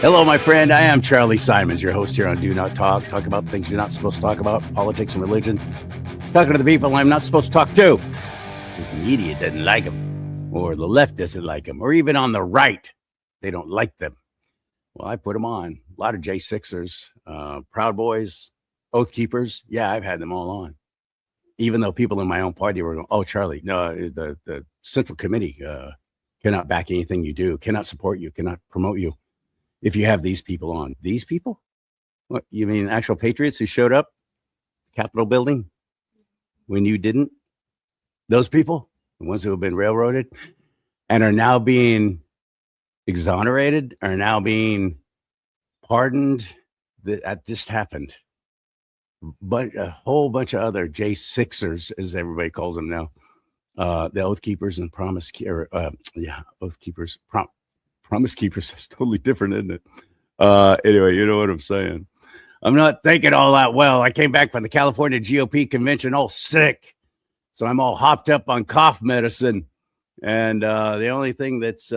Hello, my friend. I am CharLee Simons, your host here on Do Not Talk. Talk about things you're not supposed to talk about, politics and religion. Talking to the people I'm not supposed to talk to. Because the media doesn't like them, or the left doesn't like them, or even on the right, they don't like them. Well, I put them on. A lot of J6ers, Proud Boys, Oath Keepers. Yeah, I've had them all on. Even though people in my own party were going, oh, CharLee, no, the Central Committee cannot back anything you do, cannot support you, cannot promote you. If you have these people on. These people? What, you mean actual patriots who showed up Capitol building when you didn't? Those people, the ones who have been railroaded and are now being exonerated, are now being pardoned. That just happened. But a whole bunch of other J6ers, as everybody calls them now, the Oath Keepers and Promise Keepers. Promise Keepers is totally different, isn't it? Anyway, you know what I'm saying. I'm not thinking all that well. I came back from the California GOP convention all sick. So I'm all hopped up on cough medicine. And the only thing that's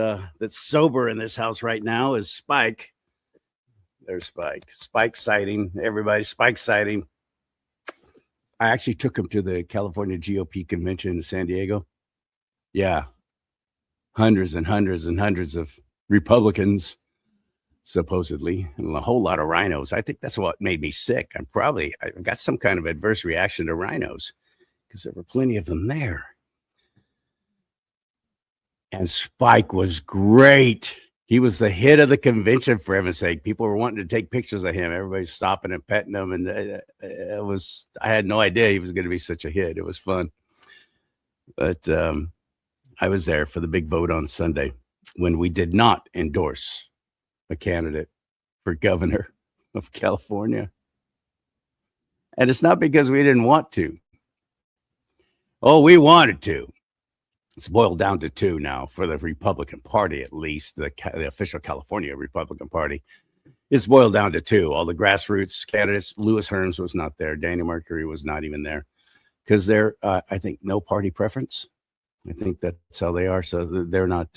sober in this house right now is Spike. There's Spike. Spike sighting. Everybody's Spike sighting. I actually took him to the California GOP convention in San Diego. Yeah. Hundreds and hundreds and hundreds of Republicans, supposedly, and a whole lot of rhinos. I think that's what made me sick. I've got some kind of adverse reaction to rhinos because there were plenty of them there. And Spike was great. He was the hit of the convention, for heaven's sake. People were wanting to take pictures of him. Everybody's stopping and petting him. And I had no idea he was going to be such a hit. It was fun. But I was there for the big vote on Sunday when we did not endorse a candidate for governor of California. And it's not because we didn't want to. Oh, we wanted to. It's boiled down to two now for the Republican Party, at least, the official California Republican Party. It's boiled down to two. All the grassroots candidates, Louis Herms was not there. Daniel Mercury was not even there because they're, I think, no party preference. I think that's how they are. So they're not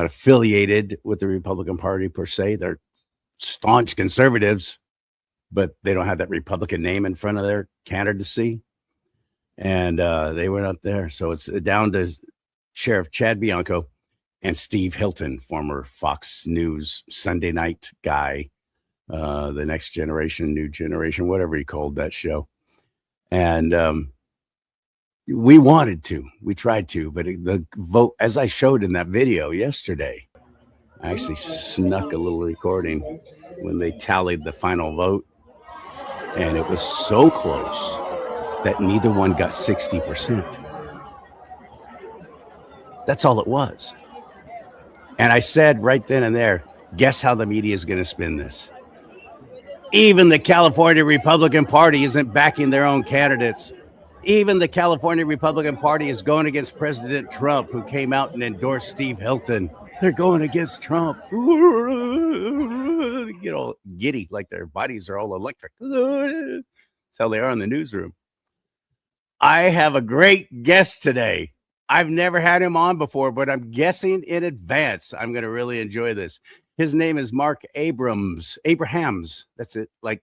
affiliated with the Republican Party per se. They're staunch conservatives, but they don't have that Republican name in front of their candidacy. And they were not there. So it's down to Sheriff Chad Bianco and Steve Hilton, former Fox News Sunday night guy, the Next Generation, New Generation, whatever he called that show. And we wanted to, we tried to, but the vote, as I showed in that video yesterday, I actually snuck a little recording when they tallied the final vote. And it was so close that neither one got 60%. That's all it was. And I said right then and there, guess how the media is going to spin this? Even the California Republican Party isn't backing their own candidates. Even the California Republican Party is going against President Trump, who came out and endorsed Steve Hilton. They're going against Trump. Get all giddy, like their bodies are all electric. That's how they are in the newsroom. I have a great guest today. I've never had him on before, but I'm guessing in advance I'm going to really enjoy this. His name is Mark Abrahams. That's it. Like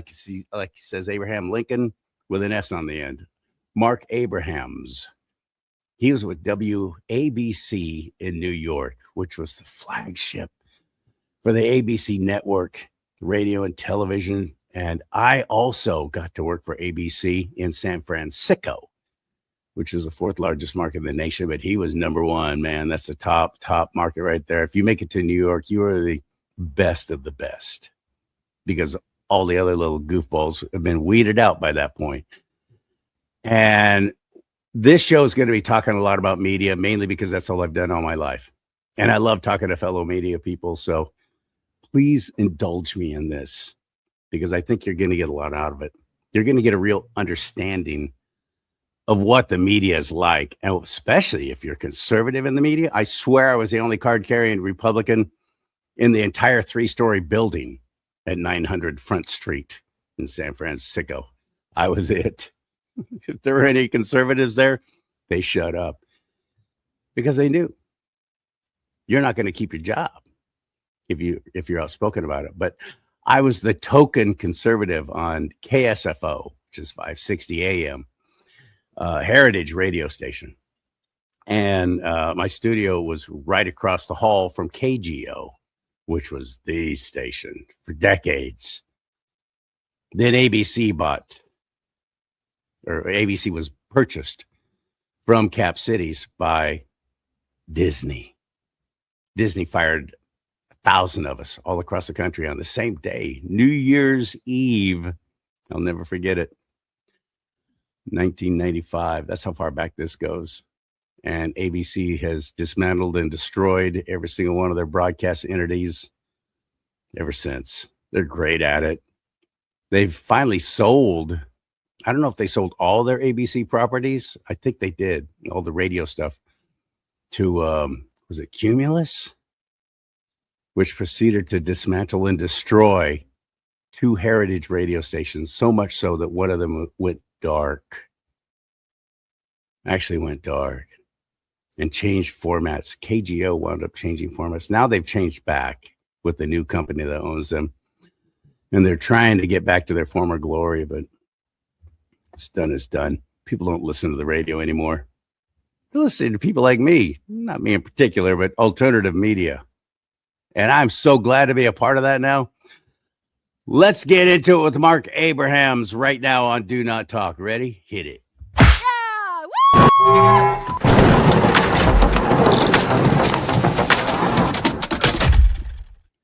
he says Abraham Lincoln with an S on the end. Mark Abrahams. He was with WABC in New York, which was the flagship for the ABC network, radio and television. And I also got to work for ABC in San Francisco, which is the fourth largest market in the nation. But he was number one, man. That's the top market right there. If you make it to New York, you are the best of the best because all the other little goofballs have been weeded out by that point. And this show is going to be talking a lot about media, mainly because that's all I've done all my life. And I love talking to fellow media people. So please indulge me in this, because I think you're going to get a lot out of it. You're going to get a real understanding of what the media is like, and especially if you're conservative in the media. I swear I was the only card-carrying Republican in the entire 3-story building at 900 Front Street in San Francisco. I was it. If there were any conservatives there, they shut up because they knew you're not going to keep your job. if you're outspoken about it. But I was the token conservative on KSFO, which is 560 AM, heritage radio station. And my studio was right across the hall from KGO, which was the station for decades. Then ABC was purchased from Cap Cities by Disney. Disney fired 1,000 of us all across the country on the same day, New Year's Eve. I'll never forget it. 1995. That's how far back this goes. And ABC has dismantled and destroyed every single one of their broadcast entities ever since. They're great at it. They've finally sold, I don't know if they sold all their ABC properties. I think they did, all the radio stuff, to, was it Cumulus? Which proceeded to dismantle and destroy 2 heritage radio stations, so much so that one of them went dark. Actually went dark and changed formats. KGO wound up changing formats. Now they've changed back with the new company that owns them. And they're trying to get back to their former glory, but it's done is done. People don't listen to the radio anymore. They listen to people like me, not me in particular, but alternative media. And I'm so glad to be a part of that now. Let's get into it with Mark Abrahams right now on Do Not Talk. Ready? Hit it. Yeah! Woo!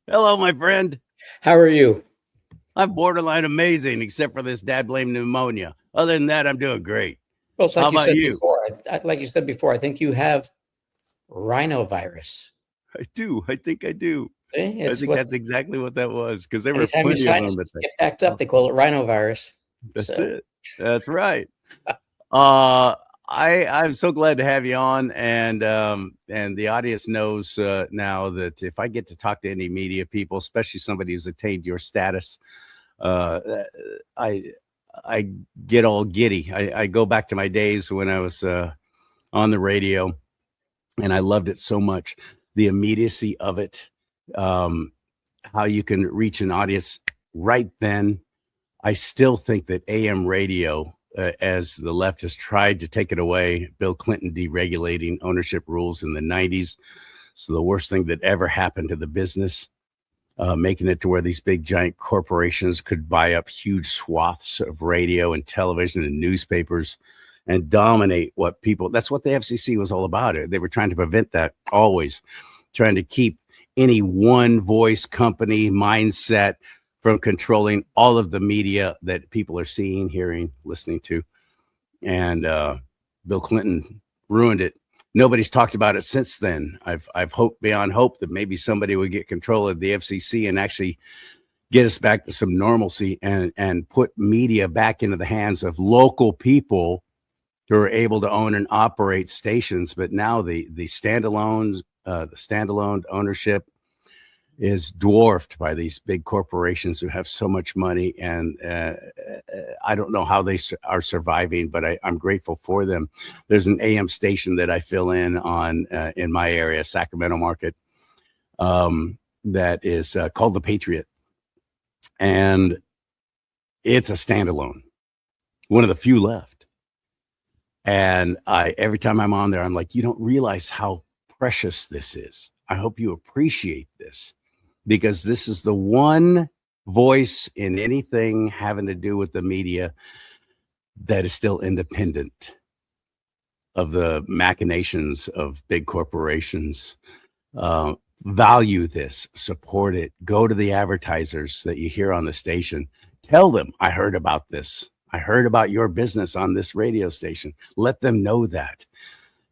Hello, my friend. How are you? I'm borderline amazing, except for this dad-blame pneumonia. Other than that, I'm doing great. Well, it's like you said before. Like you said before, I think you have rhinovirus. I do. I think I do. See? I think that's exactly what that was, because there were plenty of them. Get backed up, they call it rhinovirus. That's it. That's right. I'm so glad to have you on, and the audience knows now that if I get to talk to any media people, especially somebody who's attained your status, I get all giddy. I go back to my days when I was on the radio, and I loved it so much. The immediacy of it, how you can reach an audience right then. I still think that AM radio, as the left has tried to take it away, Bill Clinton deregulating ownership rules in the 90s. So the worst thing that ever happened to the business, making it to where these big giant corporations could buy up huge swaths of radio and television and newspapers and dominate what people, that's what the FCC was all about. They were trying to prevent that, always trying to keep any one voice company mindset from controlling all of the media that people are seeing, hearing, listening to. And Bill Clinton ruined it. Nobody's talked about it since then. I've hoped beyond hope that maybe somebody would get control of the FCC and actually get us back to some normalcy and put media back into the hands of local people who are able to own and operate stations. But now the standalone ownership is dwarfed by these big corporations who have so much money, and I don't know how they are surviving, but I'm grateful for them. There's an AM station that I fill in on in my area, Sacramento market, that is called The Patriot, and it's a standalone, one of the few left. And every time I'm on there, I'm like, you don't realize how precious this is. I hope you appreciate this, because this is the one voice in anything having to do with the media that is still independent of the machinations of big corporations. Value this, support it, go to the advertisers that you hear on the station. Tell them, I heard about this. I heard about your business on this radio station. Let them know that.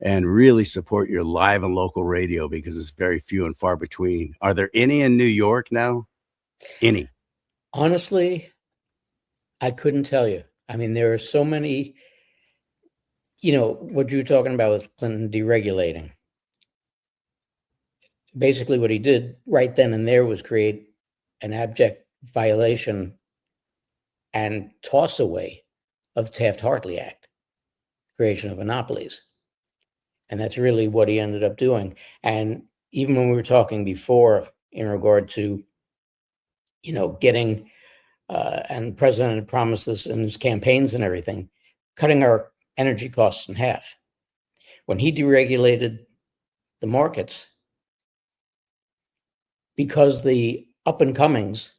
And really support your live and local radio, because it's very few and far between. Are there any in New York now? Any? Honestly, I couldn't tell you. I mean, there are so many, what you were talking about with Clinton deregulating. Basically, what he did right then and there was create an abject violation and toss away of Taft-Hartley Act, creation of monopolies. And that's really what he ended up doing. And even when we were talking before in regard to, getting, and the president had promised this in his campaigns and everything, cutting our energy costs in half. When he deregulated the markets, because the up and comings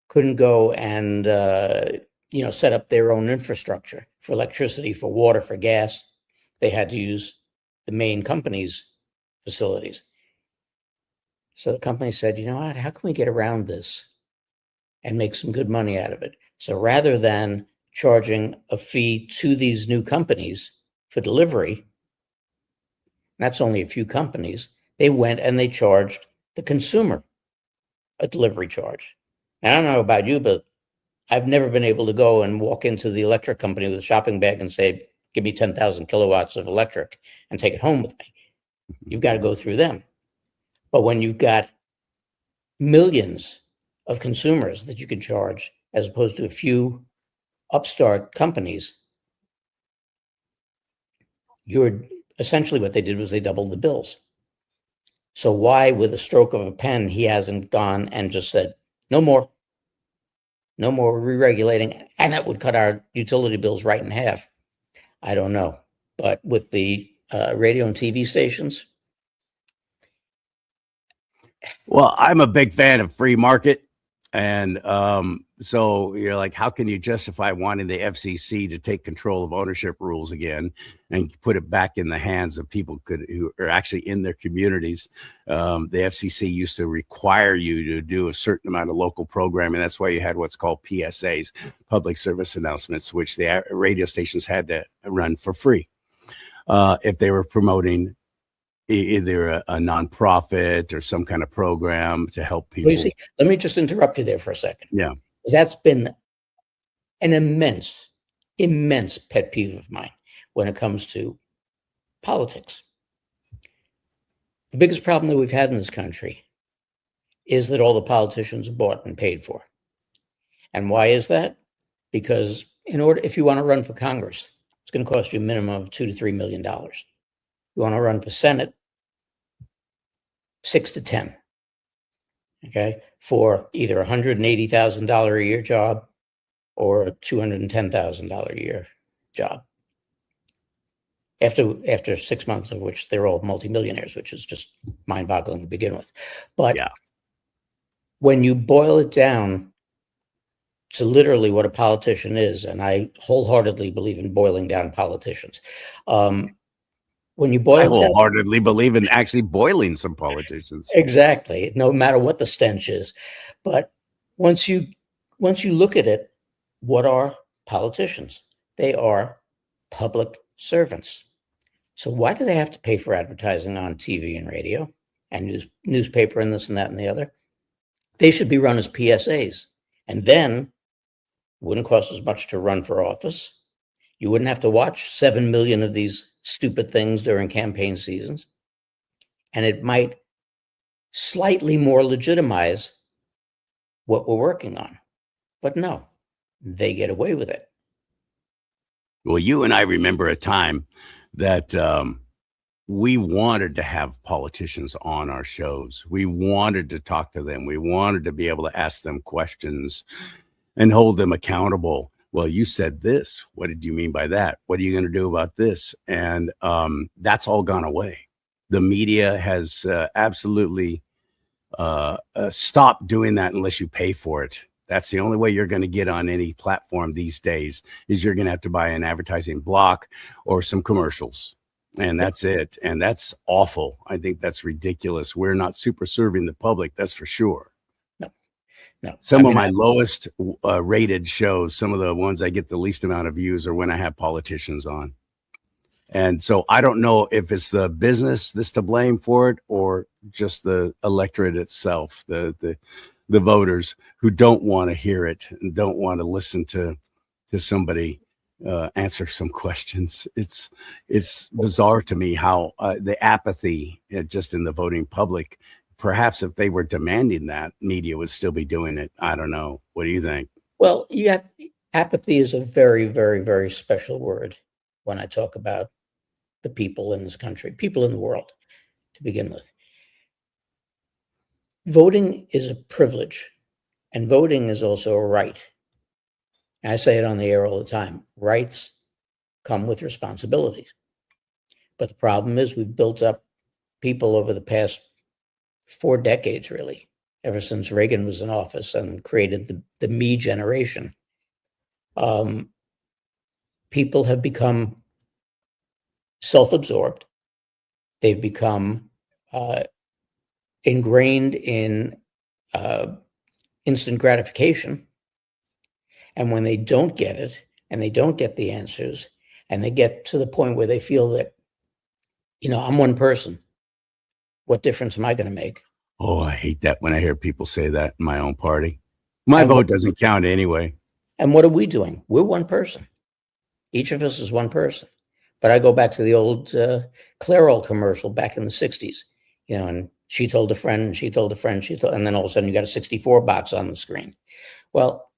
couldn't go and set up their own infrastructure for electricity, for water, for gas, they had to use the main company's facilities. So the company said, you know what, how can we get around this and make some good money out of it? So rather than charging a fee to these new companies for delivery, that's only a few companies, they went and they charged the consumer a delivery charge. And I don't know about you, but I've never been able to go and walk into the electric company with a shopping bag and say, give me 10,000 kilowatts of electric and take it home with me. You've got to go through them. But when you've got millions of consumers that you can charge, as opposed to a few upstart companies, you're essentially, what they did was they doubled the bills. So why, with a stroke of a pen, he hasn't gone and just said, no more re-regulating, and that would cut our utility bills right in half? I don't know. But with the radio and TV stations, Well, I'm a big fan of free market. And so you're like, how can you justify wanting the FCC to take control of ownership rules again and put it back in the hands of people who are actually in their communities? The FCC used to require you to do a certain amount of local programming. That's why you had what's called PSAs, public service announcements, which the radio stations had to run for free if they were promoting either a nonprofit or some kind of program to help people. Well, you see, let me just interrupt you there for a second. Yeah. That's been an immense pet peeve of mine when it comes to politics. The biggest problem that we've had in this country is that all the politicians are bought and paid for. And why is that? Because if you want to run for Congress, it's going to cost you a minimum of $2 to $3 million. You want to run for Senate, 6 to 10. Okay, for either $180,000 a year job or a $210,000 a year job. After 6 months of which they're all multimillionaires, which is just mind-boggling to begin with. But yeah, when you boil it down to literally what a politician is, and I wholeheartedly believe in boiling down politicians. When you boil, I wholeheartedly believe in actually boiling some politicians. Exactly, no matter what the stench is. But once you look at it, what are politicians? They are public servants. So why do they have to pay for advertising on TV and radio and newspaper and this and that and the other? They should be run as PSAs, and then it wouldn't cost as much to run for office. You wouldn't have to watch 7 million of these stupid things during campaign seasons. And it might slightly more legitimize what we're working on. But no, they get away with it. Well, you and I remember a time that we wanted to have politicians on our shows. We wanted to talk to them. We wanted to be able to ask them questions and hold them accountable. Well, you said this. What did you mean by that? What are you going to do about this? And that's all gone away. The media has absolutely stopped doing that unless you pay for it. That's the only way you're going to get on any platform these days, is you're going to have to buy an advertising block or some commercials. And that's it. And that's awful. I think that's ridiculous. We're not super serving the public. That's for sure. No. Some of my lowest rated shows, some of the ones I get the least amount of views, are when I have politicians on. And so I don't know if it's the business that's to blame for it or just the electorate itself, the voters who don't want to hear it and don't want to listen to somebody answer some questions. It's bizarre to me how the apathy just in the voting public. Perhaps if they were demanding that, media would still be doing it. I don't know. What do you think? Well, apathy is a very, very, very special word when I talk about the people in this country, people in the world, to begin with. voting is a privilege, and voting is also a right. And I say it on the air all the time. Rights come with responsibilities. But the problem is we've built up people over the past 4 decades, really, ever since Reagan was in office and created the me generation. People have become self-absorbed. They've become ingrained in instant gratification. And when they don't get it, and they don't get the answers, and they get to the point where they feel that, I'm one person. What difference am I going to make? Oh, I hate that when I hear people say that in my own party. My vote doesn't count anyway. And what are we doing? We're one person. Each of us is one person. But I go back to the old Clairol commercial back in the 60s, and she told a friend, and she told a friend, and then all of a sudden you got a 64 box on the screen. Well,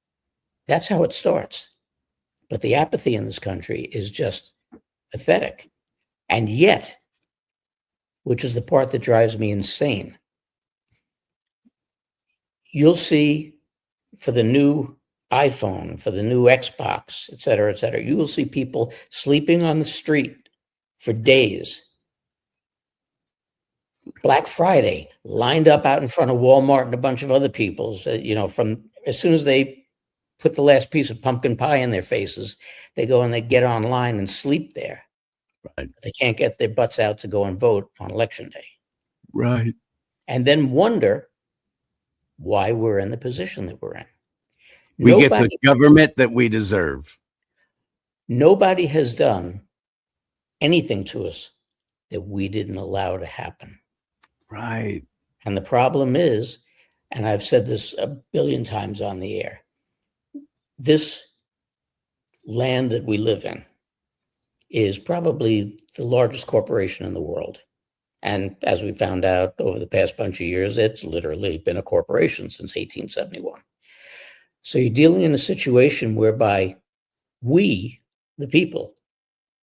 that's how it starts. But the apathy in this country is just pathetic. And yet, which is the part that drives me insane, you'll see for the new iPhone, for the new Xbox, et cetera, you will see people sleeping on the street for days. Black Friday, lined up out in front of Walmart and a bunch of other people's, from as soon as they put the last piece of pumpkin pie in their faces, they go and they get online and sleep there. Right. They can't get their butts out to go and vote on election day. Right. And then wonder why we're in the position that we're in. We get the government that we deserve. Nobody has done anything to us that we didn't allow to happen. Right. And the problem is, and I've said this a billion times on the air, this land that we live in is probably the largest corporation in the world. And as we found out over the past bunch of years, it's literally been a corporation since 1871. So you're dealing in a situation whereby we, the people,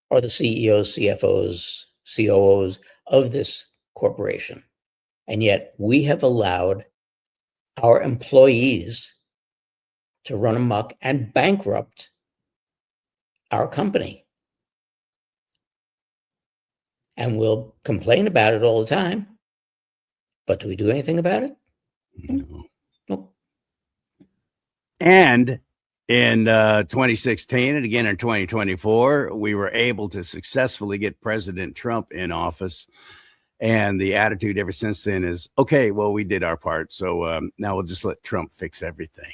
are the CEOs, CFOs, COOs of this corporation. And yet we have allowed our employees to run amok and bankrupt our company. And we'll complain about it all the time. But do we do anything about it? No. Nope. And in 2016 and again in 2024, we were able to successfully get President Trump in office. And the attitude ever since then is, okay, well, we did our part. So now we'll just let Trump fix everything.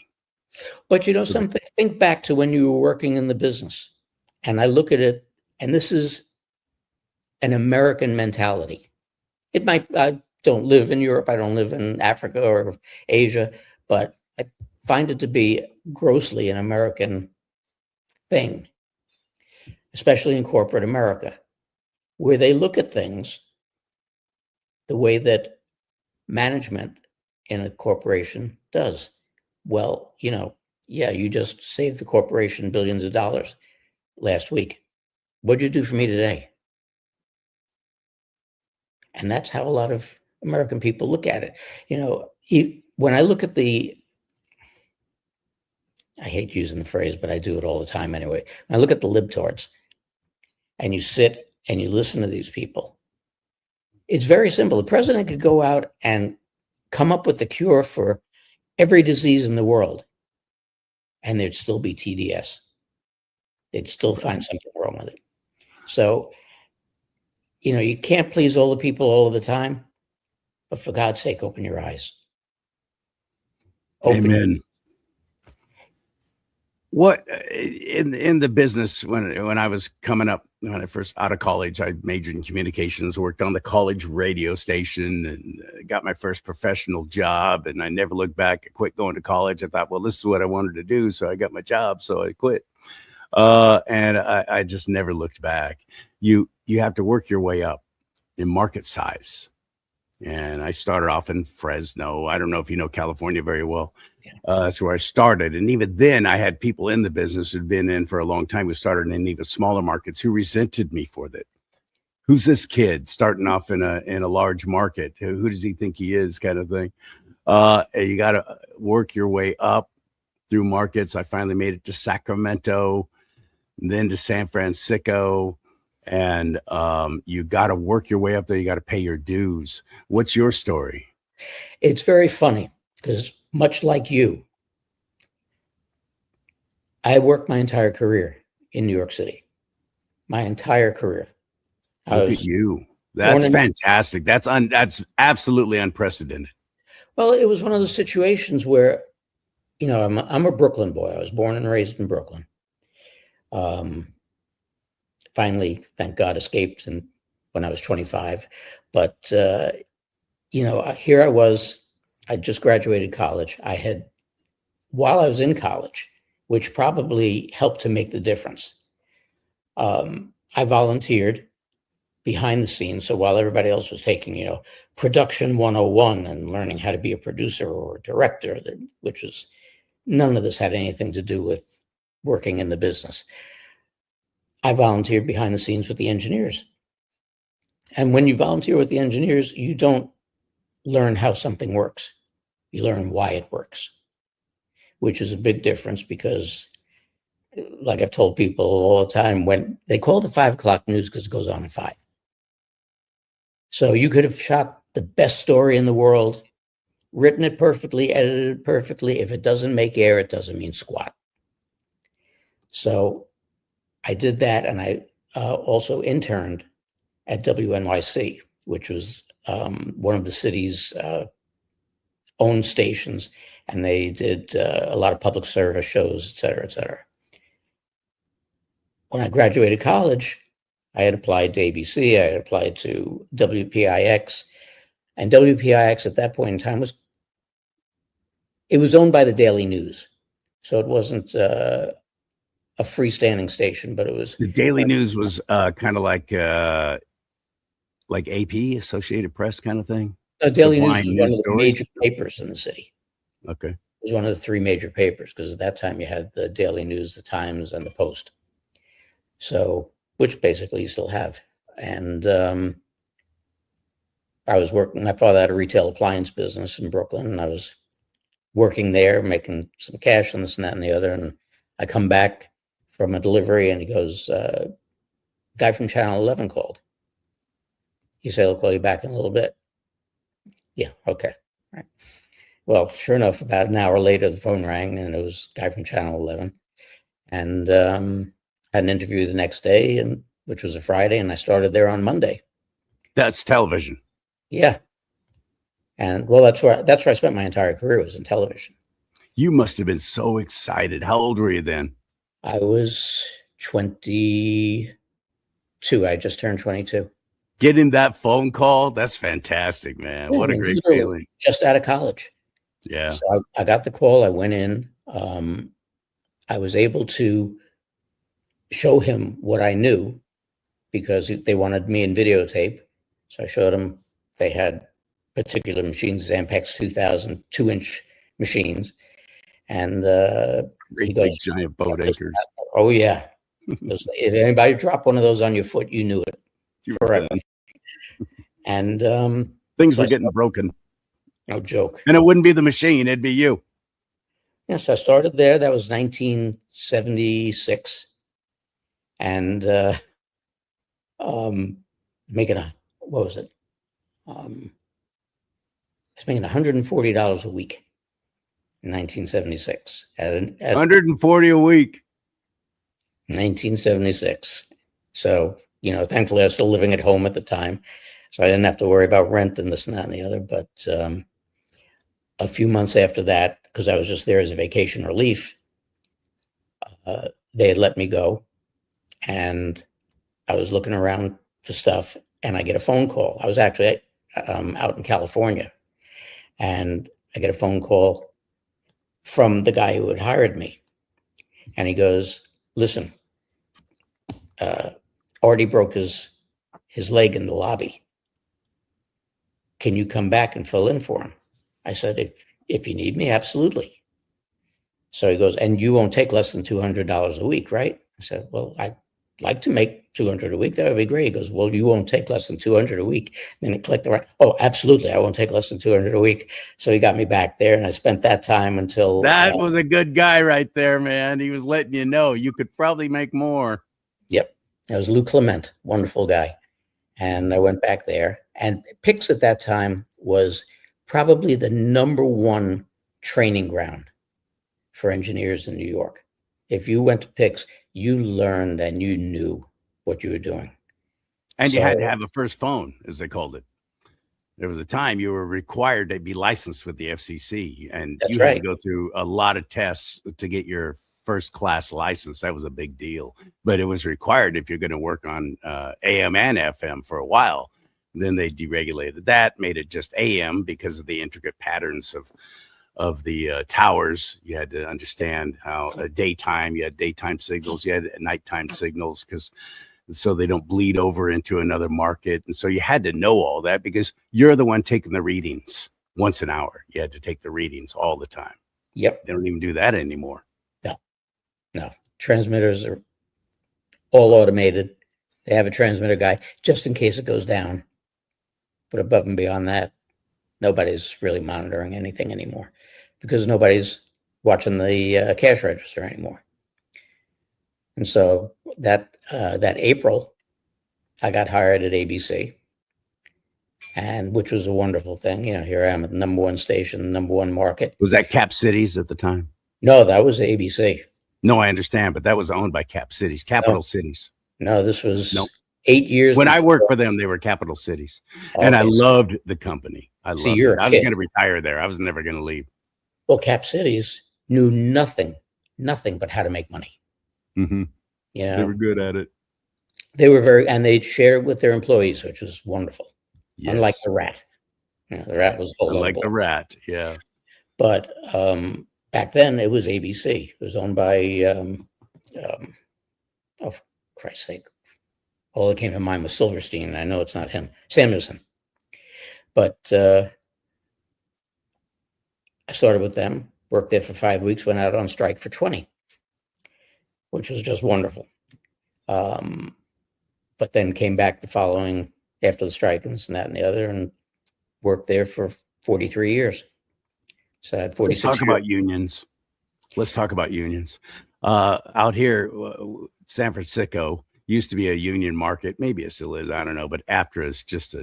But something, think back to when you were working in the business. And I look at it, and this is an American mentality. I don't live in Europe. I don't live in Africa or Asia, but I find it to be grossly an American thing, especially in corporate America, where they look at things the way that management in a corporation does. Well, you just saved the corporation billions of dollars last week. What'd you do for me today? And that's how a lot of American people look at it. When I look at I hate using the phrase, but I do it all the time anyway. When I look at the libtards and you sit and you listen to these people, it's very simple. The president could go out and come up with the cure for every disease in the world, and there'd still be TDS. They'd still find something wrong with it. So, you can't please all the people all of the time, but for God's sake, open your eyes. Amen. What in the business when I was coming up, when I first out of college, I majored in communications, worked on the college radio station, and got my first professional job. And I never looked back. I quit going to college. I thought, well, this is what I wanted to do, so I got my job, so I quit. And I just never looked back. You have to work your way up in market size. And I started off in Fresno. I don't know if you know California very well. That's where I started. And even then, I had people in the business who'd been in for a long time who started in even smaller markets who resented me for that. Who's this kid starting off in a large market? Who does he think he is, kind of thing? You got to work your way up through markets. I finally made it to Sacramento, then to San Francisco. And you got to work your way up there. You got to pay your dues. What's your story? It's very funny because much like you, I worked my entire career in New York City. My entire career. Look at you. That's fantastic. That's absolutely unprecedented. Well, it was one of those situations where, you know, I'm a Brooklyn boy. I was born and raised in Brooklyn. Finally, thank God, escaped when I was 25. But, you know, here I was. I just graduated college. While I was in college, which probably helped to make the difference, I volunteered behind the scenes. So while everybody else was taking, you know, production 101 and learning how to be a producer or a director, which was none of this had anything to do with working in the business. I volunteered behind the scenes with the engineers. And when you volunteer with the engineers, you don't learn how something works. You learn why it works, which is a big difference because, like I've told people all the time, when they call the 5 o'clock news because it goes on at 5. So you could have shot the best story in the world, written it perfectly, edited it perfectly. If it doesn't make air, it doesn't mean squat. So I did that, and I also interned at WNYC, which was one of the city's own stations, and they did a lot of public service shows, et cetera, et cetera. When I graduated college, I had applied to ABC, I had applied to WPIX, and WPIX at that point in time was owned by the Daily News. So it wasn't a freestanding station, but it was. The Daily News was kind of like AP, Associated Press kind of thing? Daily News was one of the major papers in the city. Okay. It was one of the 3 major papers because at that time you had the Daily News, the Times, and the Post. So, which basically you still have. And I was working, my father had a retail appliance business in Brooklyn, and I was working there, making some cash and this and that and the other. And I come back from a delivery, and he goes, guy from Channel 11 called. He said, I'll call you back in a little bit. Yeah, okay. All right. Well, sure enough, about an hour later, the phone rang, and it was a guy from Channel 11. And had an interview the next day, which was a Friday, and I started there on Monday. That's television. Yeah. And well, that's where I spent my entire career, was in television. You must have been so excited. How old were you then? I was 22. I just turned 22. Getting that phone call, that's fantastic, man. Yeah, what a great feeling. Just out of college. Yeah. So I got the call. I went in. I was able to show him what I knew because they wanted me in videotape. So I showed him they had particular machines, Zampex 2000 2-inch machines. And great big giant boat anchors. Oh, yeah. If anybody dropped one of those on your foot, you knew it forever. And things were getting broken. No joke. And it wouldn't be the machine, it'd be you. Yes, I started there. That was 1976. And making what was it? I was making $140 a week in 1976. At $140 a week. 1976. So, you know, thankfully I was still living at home at the time, so I didn't have to worry about rent and this and that and the other. But a few months after that, because I was just there as a vacation relief, they had let me go, and I was looking around for stuff, and I get a phone call. I was actually out in California, and I get a phone call from the guy who had hired me, and he goes, "Listen, Artie broke his leg in the lobby. Can you come back and fill in for him?" I said, if you need me, absolutely. So he goes, "And you won't take less than $200 a week, right?" I said, "Well, like to make 200 a week. That would be great. He goes, well, you won't take less than 200 a week. And then he clicked around. Oh, absolutely. I won't take less than 200 a week. So he got me back there, and I spent that time until. That was a good guy right there, man. He was letting you know you could probably make more. Yep. That was Lou Clement, wonderful guy. And I went back there. And PICS at that time was probably the number one training ground for engineers in New York. If you went to PICS, you learned and you knew what you were doing. And you had to have a first phone, as they called it. There was a time you were required to be licensed with the FCC, and you had to go through a lot of tests to get your first class license. That was a big deal, but it was required if you're going to work on AM and FM for a while. Then they deregulated that, made it just AM because of the intricate patterns of the towers. You had to understand how daytime, you had daytime signals, you had nighttime signals, so they don't bleed over into another market. And so you had to know all that because you're the one taking the readings once an hour. You had to take the readings all the time. Yep. They don't even do that anymore. No. Transmitters are all automated. They have a transmitter guy just in case it goes down. But above and beyond that, nobody's really monitoring anything anymore because nobody's watching the cash register anymore. And so that April, I got hired at ABC, and which was a wonderful thing. You know, here I am at the number one station, number one market. Was that Cap Cities at the time? No, that was ABC. No, I understand, but that was owned by Cap Cities, Capital Cities. No, this was 8 years. When I worked for them, they were Capital Cities, and I loved the company. I loved it. I was going to retire there. I was never going to leave. Well, Cap Cities knew nothing but how to make money. Mm-hmm. You know, they were good at it. They were and they shared with their employees, which was wonderful. Yes. Unlike the rat. You know, the rat was unlike the rat, yeah. But back then it was ABC. It was owned by oh, for Christ's sake. All that came to mind was Silverstein. I know it's not him. Samuelson. But I started with them, worked there for 5 weeks, went out on strike for 20, which was just wonderful. But then came back the following after the strike and this and that and the other, and worked there for 43 years. So I had 46 Let's talk about unions. Let's talk about unions. Out here, San Francisco used to be a union market. Maybe it still is. I don't know. But after it's just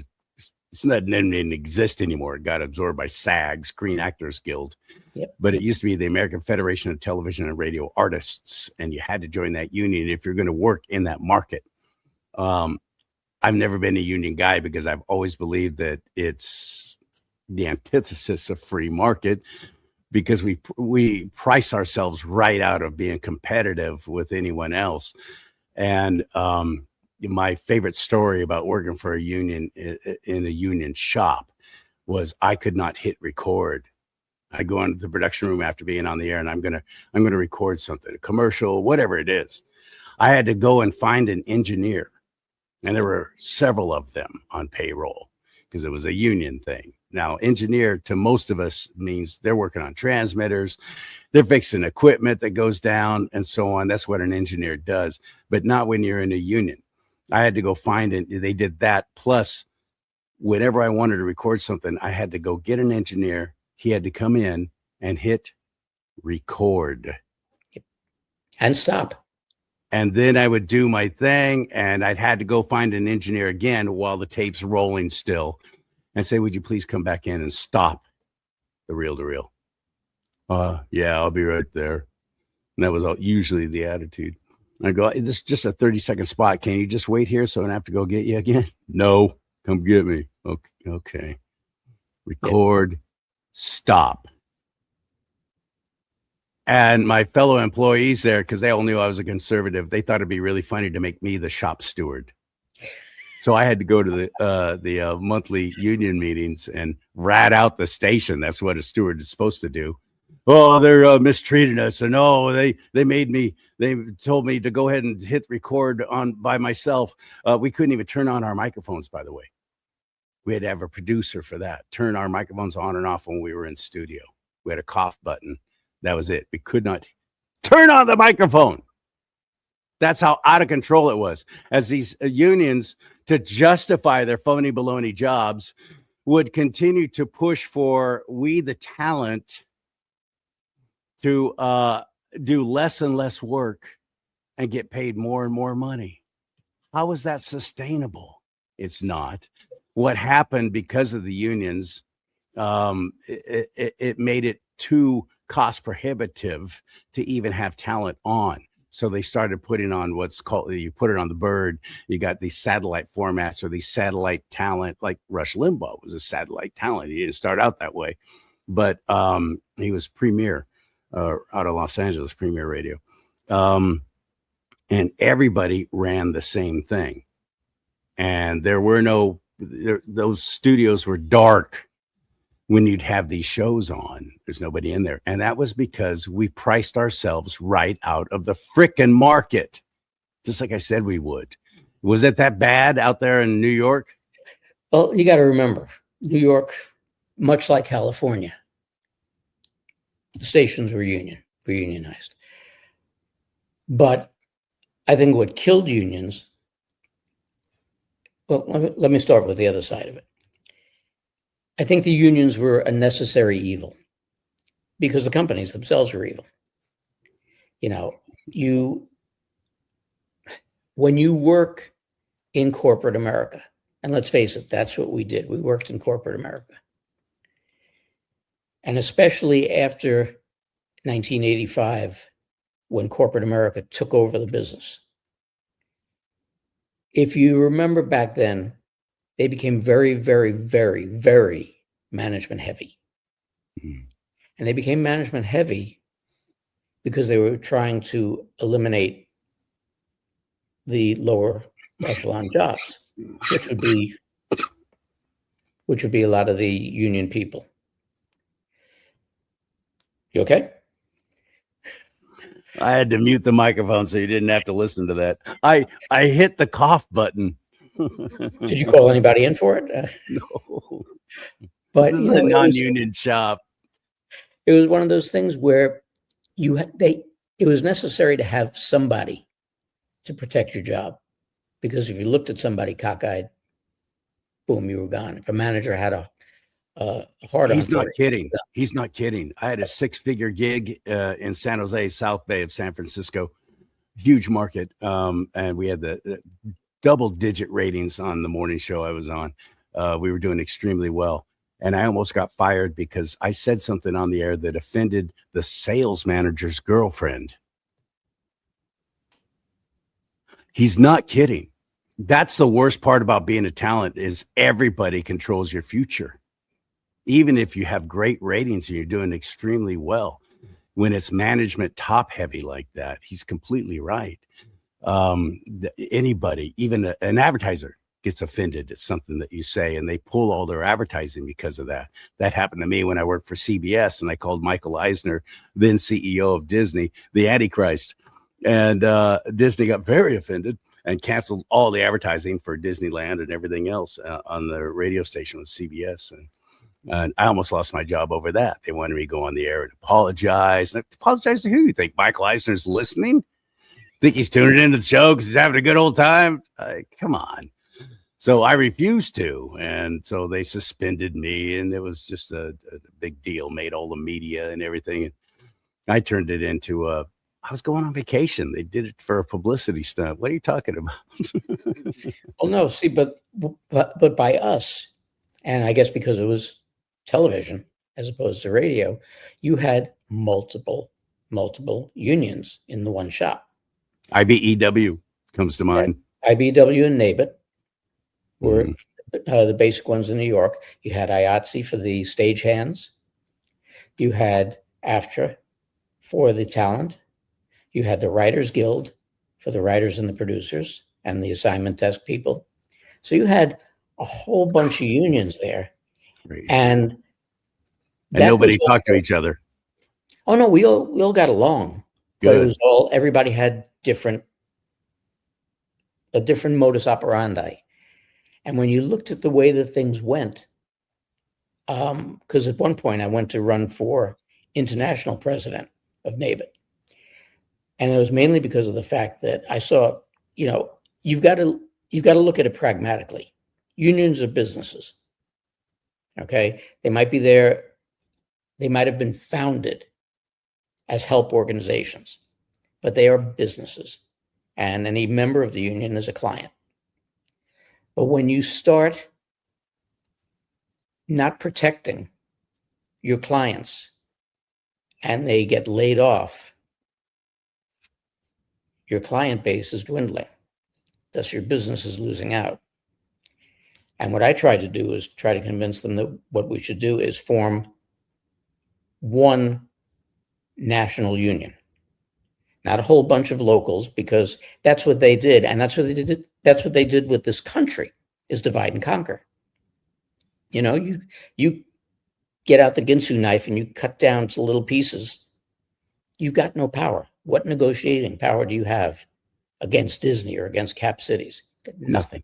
it's not, didn't exist anymore. It got absorbed by SAG, Screen Actors Guild. Yep. But it used to be the American Federation of Television and Radio Artists. And you had to join that union if you're going to work in that market. I've never been a union guy because I've always believed that it's the antithesis of free market, because we price ourselves right out of being competitive with anyone else. And my favorite story about working for a union in a union shop was I could not hit record. I go into the production room after being on the air, and I'm gonna record something, a commercial, whatever it is. I had to go and find an engineer, and there were several of them on payroll because it was a union thing. Now, engineer to most of us means they're working on transmitters, they're fixing equipment that goes down and so on. That's what an engineer does, but not when you're in a union. I had to go find it. They did that. Plus, whenever I wanted to record something, I had to go get an engineer. He had to come in and hit record. And stop. And then I would do my thing, and I'd had to go find an engineer again while the tape's rolling still and say, would you please come back in and stop the reel-to-reel? Yeah, I'll be right there. And that was usually the attitude. I go, this is just a 30-second spot. Can you just wait here so I don't have to go get you again? No, come get me. Okay. Record, stop. And my fellow employees there, because they all knew I was a conservative, they thought it'd be really funny to make me the shop steward. So I had to go to the monthly union meetings and rat out the station. That's what a steward is supposed to do. Oh, they're mistreating us. And they told me to go ahead and hit record on by myself. We couldn't even turn on our microphones, by the way. We had to have a producer for that. Turn our microphones on and off when we were in studio. We had a cough button. That was it. We could not turn on the microphone. That's how out of control it was. As these unions, to justify their phony baloney jobs, would continue to push for we, the talent, to do less and less work and get paid more and more money. How is that sustainable? It's not. What happened because of the unions, it made it too cost prohibitive to even have talent on. So they started putting on what's called, you put it on the bird, you got these satellite formats or these satellite talent, like Rush Limbaugh was a satellite talent. He didn't start out that way, but he was premier out of Los Angeles, premier radio. And everybody ran the same thing. And there were those studios were dark when you'd have these shows on. There's nobody in there. And that was because we priced ourselves right out of the frickin' market, just like I said we would. Was it that bad out there in New York? Well, you got to remember, New York, much like California, the stations were unionized. But I think what killed unions, well, let me start with the other side of it. I think the unions were a necessary evil because the companies themselves were evil. You know, when you work in corporate America, and let's face it, that's what we did. We worked in corporate America. And especially after 1985, when corporate America took over the business. If you remember back then, they became very, very, very, very management heavy. Mm-hmm. And they became management heavy because they were trying to eliminate the lower echelon jobs, which would be a lot of the union people. You okay? I had to mute the microphone so you didn't have to listen to that. I hit the cough button. Did you call anybody in for it? No. But this is a non-union shop. It was one of those things where it was necessary to have somebody to protect your job, because if you looked at somebody cockeyed, boom, you were gone. If a manager had a hard on, he's not kidding. He's not kidding. I had a 6-figure gig in San Jose, South Bay of San Francisco, huge market, and we had the double-digit ratings on the morning show I was on. We were doing extremely well. And I almost got fired because I said something on the air that offended the sales manager's girlfriend. He's not kidding. That's the worst part about being a talent is everybody controls your future. Even if you have great ratings and you're doing extremely well, when it's management top heavy like that, he's completely right. Anybody, even an advertiser, gets offended at something that you say, and they pull all their advertising because of that. That happened to me when I worked for CBS, and I called Michael Eisner, then CEO of Disney, the Antichrist. And Disney got very offended and canceled all the advertising for Disneyland and everything else on the radio station with CBS. And I almost lost my job over that. They wanted me to go on the air and apologize. And apologize to who? You think Michael Eisner's listening? Think he's tuning into the show because he's having a good old time? Come on. So I refused to, and so they suspended me, and it was just a big deal, made all the media and everything. And I turned it into I was going on vacation. They did it for a publicity stunt. What are you talking about? Well, no, see, but by us, and I guess because it was television as opposed to radio, you had multiple unions in the one shop. IBEW comes to mind. IBEW and NABIT were the basic ones in New York. You had IATSE for the stagehands. You had AFTRA for the talent. You had the Writers Guild for the writers and the producers and the assignment desk people. So you had a whole bunch of unions there. Right. And nobody talked to each other. Oh, no, we all got along. Good. But it was everybody had a different modus operandi. And when you looked at the way that things went, because at one point I went to run for international president of NABIT. And it was mainly because of the fact that I saw, you've got to look at it pragmatically. Unions are businesses. Okay. They might be there. They might have been founded as help organizations, but they are businesses. And any member of the union is a client. But when you start not protecting your clients and they get laid off, your client base is dwindling. Thus, your business is losing out. And what I tried to do is try to convince them that what we should do is form one national union, not a whole bunch of locals, because that's what they did. And that's what they did. That's what they did with this country, is divide and conquer. You get out the Ginsu knife and you cut down to little pieces. You've got no power. What negotiating power do you have against Disney or against cap cities? Nothing.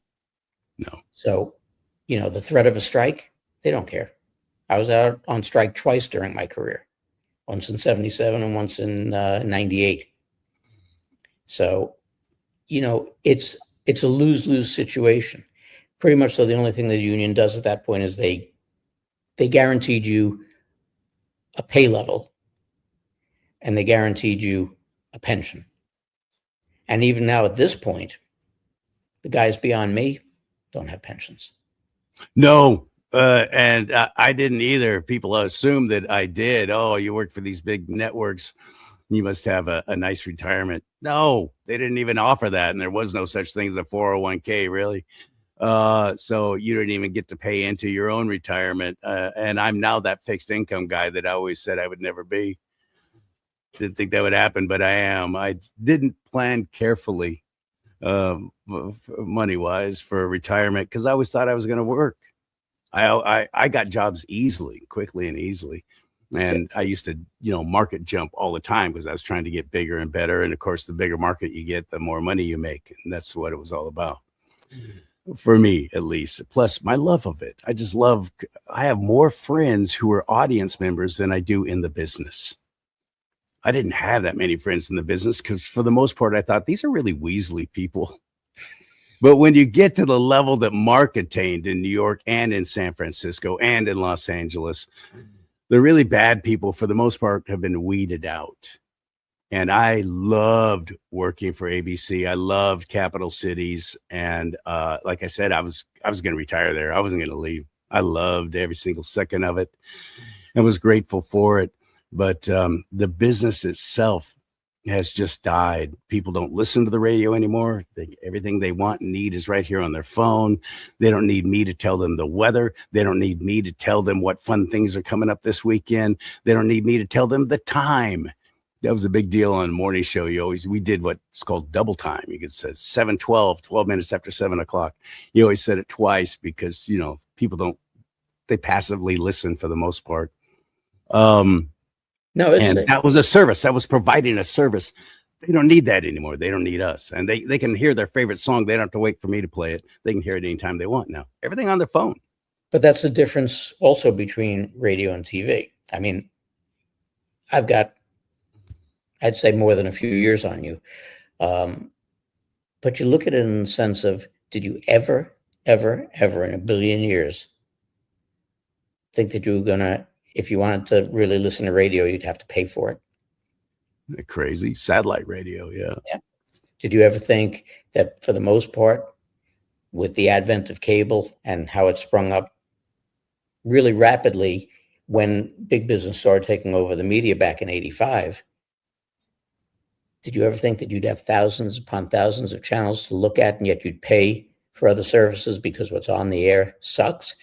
No. So, the threat of a strike, they don't care. I was out on strike twice during my career, once in 77 and once in 98. So, it's a lose-lose situation. Pretty much so the only thing the union does at that point is they guaranteed you a pay level and they guaranteed you a pension. And even now at this point, the guys beyond me don't have pensions. No, and I didn't either. People assume that I did. Oh, you work for these big networks. You must have a nice retirement. No, they didn't even offer that. And there was no such thing as a 401k, really. So you didn't even get to pay into your own retirement. And I'm now that fixed income guy that I always said I would never be. Didn't think that would happen, but I am. I didn't plan carefully money-wise for retirement because I always thought I was going to work. I got jobs quickly and easily. And I used to, market jump all the time because I was trying to get bigger and better. And of course, the bigger market you get, the more money you make. And that's what it was all about. For me, at least. Plus my love of it. I have more friends who are audience members than I do in the business. I didn't have that many friends in the business because for the most part, I thought these are really weaselly people. But when you get to the level that Mark attained in New York and in San Francisco and in Los Angeles, the really bad people, for the most part, have been weeded out. And I loved working for ABC. I loved capital cities. And like I said, I was going to retire there. I wasn't going to leave. I loved every single second of it and was grateful for it. But the business itself has just died. People don't listen to the radio anymore. Everything they want and need is right here on their phone. They don't need me to tell them the weather. They don't need me to tell them what fun things are coming up this weekend. They don't need me to tell them the time. That was a big deal on the morning show. We did what's called double time. You could say 7:12, 12 minutes after 7 o'clock. You always said it twice because, people they passively listen for the most part. That was a service. That was providing a service. They don't need that anymore. They don't need us. And they can hear their favorite song. They don't have to wait for me to play it. They can hear it anytime they want now. Everything on their phone. But that's the difference also between radio and TV. I mean, I've got, I'd say, more than a few years on you. But you look at it in the sense of, did you ever in a billion years think that you were going to, if you wanted to really listen to radio, you'd have to pay for it? Crazy. Satellite radio, yeah. Did you ever think that for the most part, with the advent of cable and how it sprung up really rapidly when big business started taking over the media back in 85, did you ever think that you'd have thousands upon thousands of channels to look at and yet you'd pay for other services because what's on the air sucks?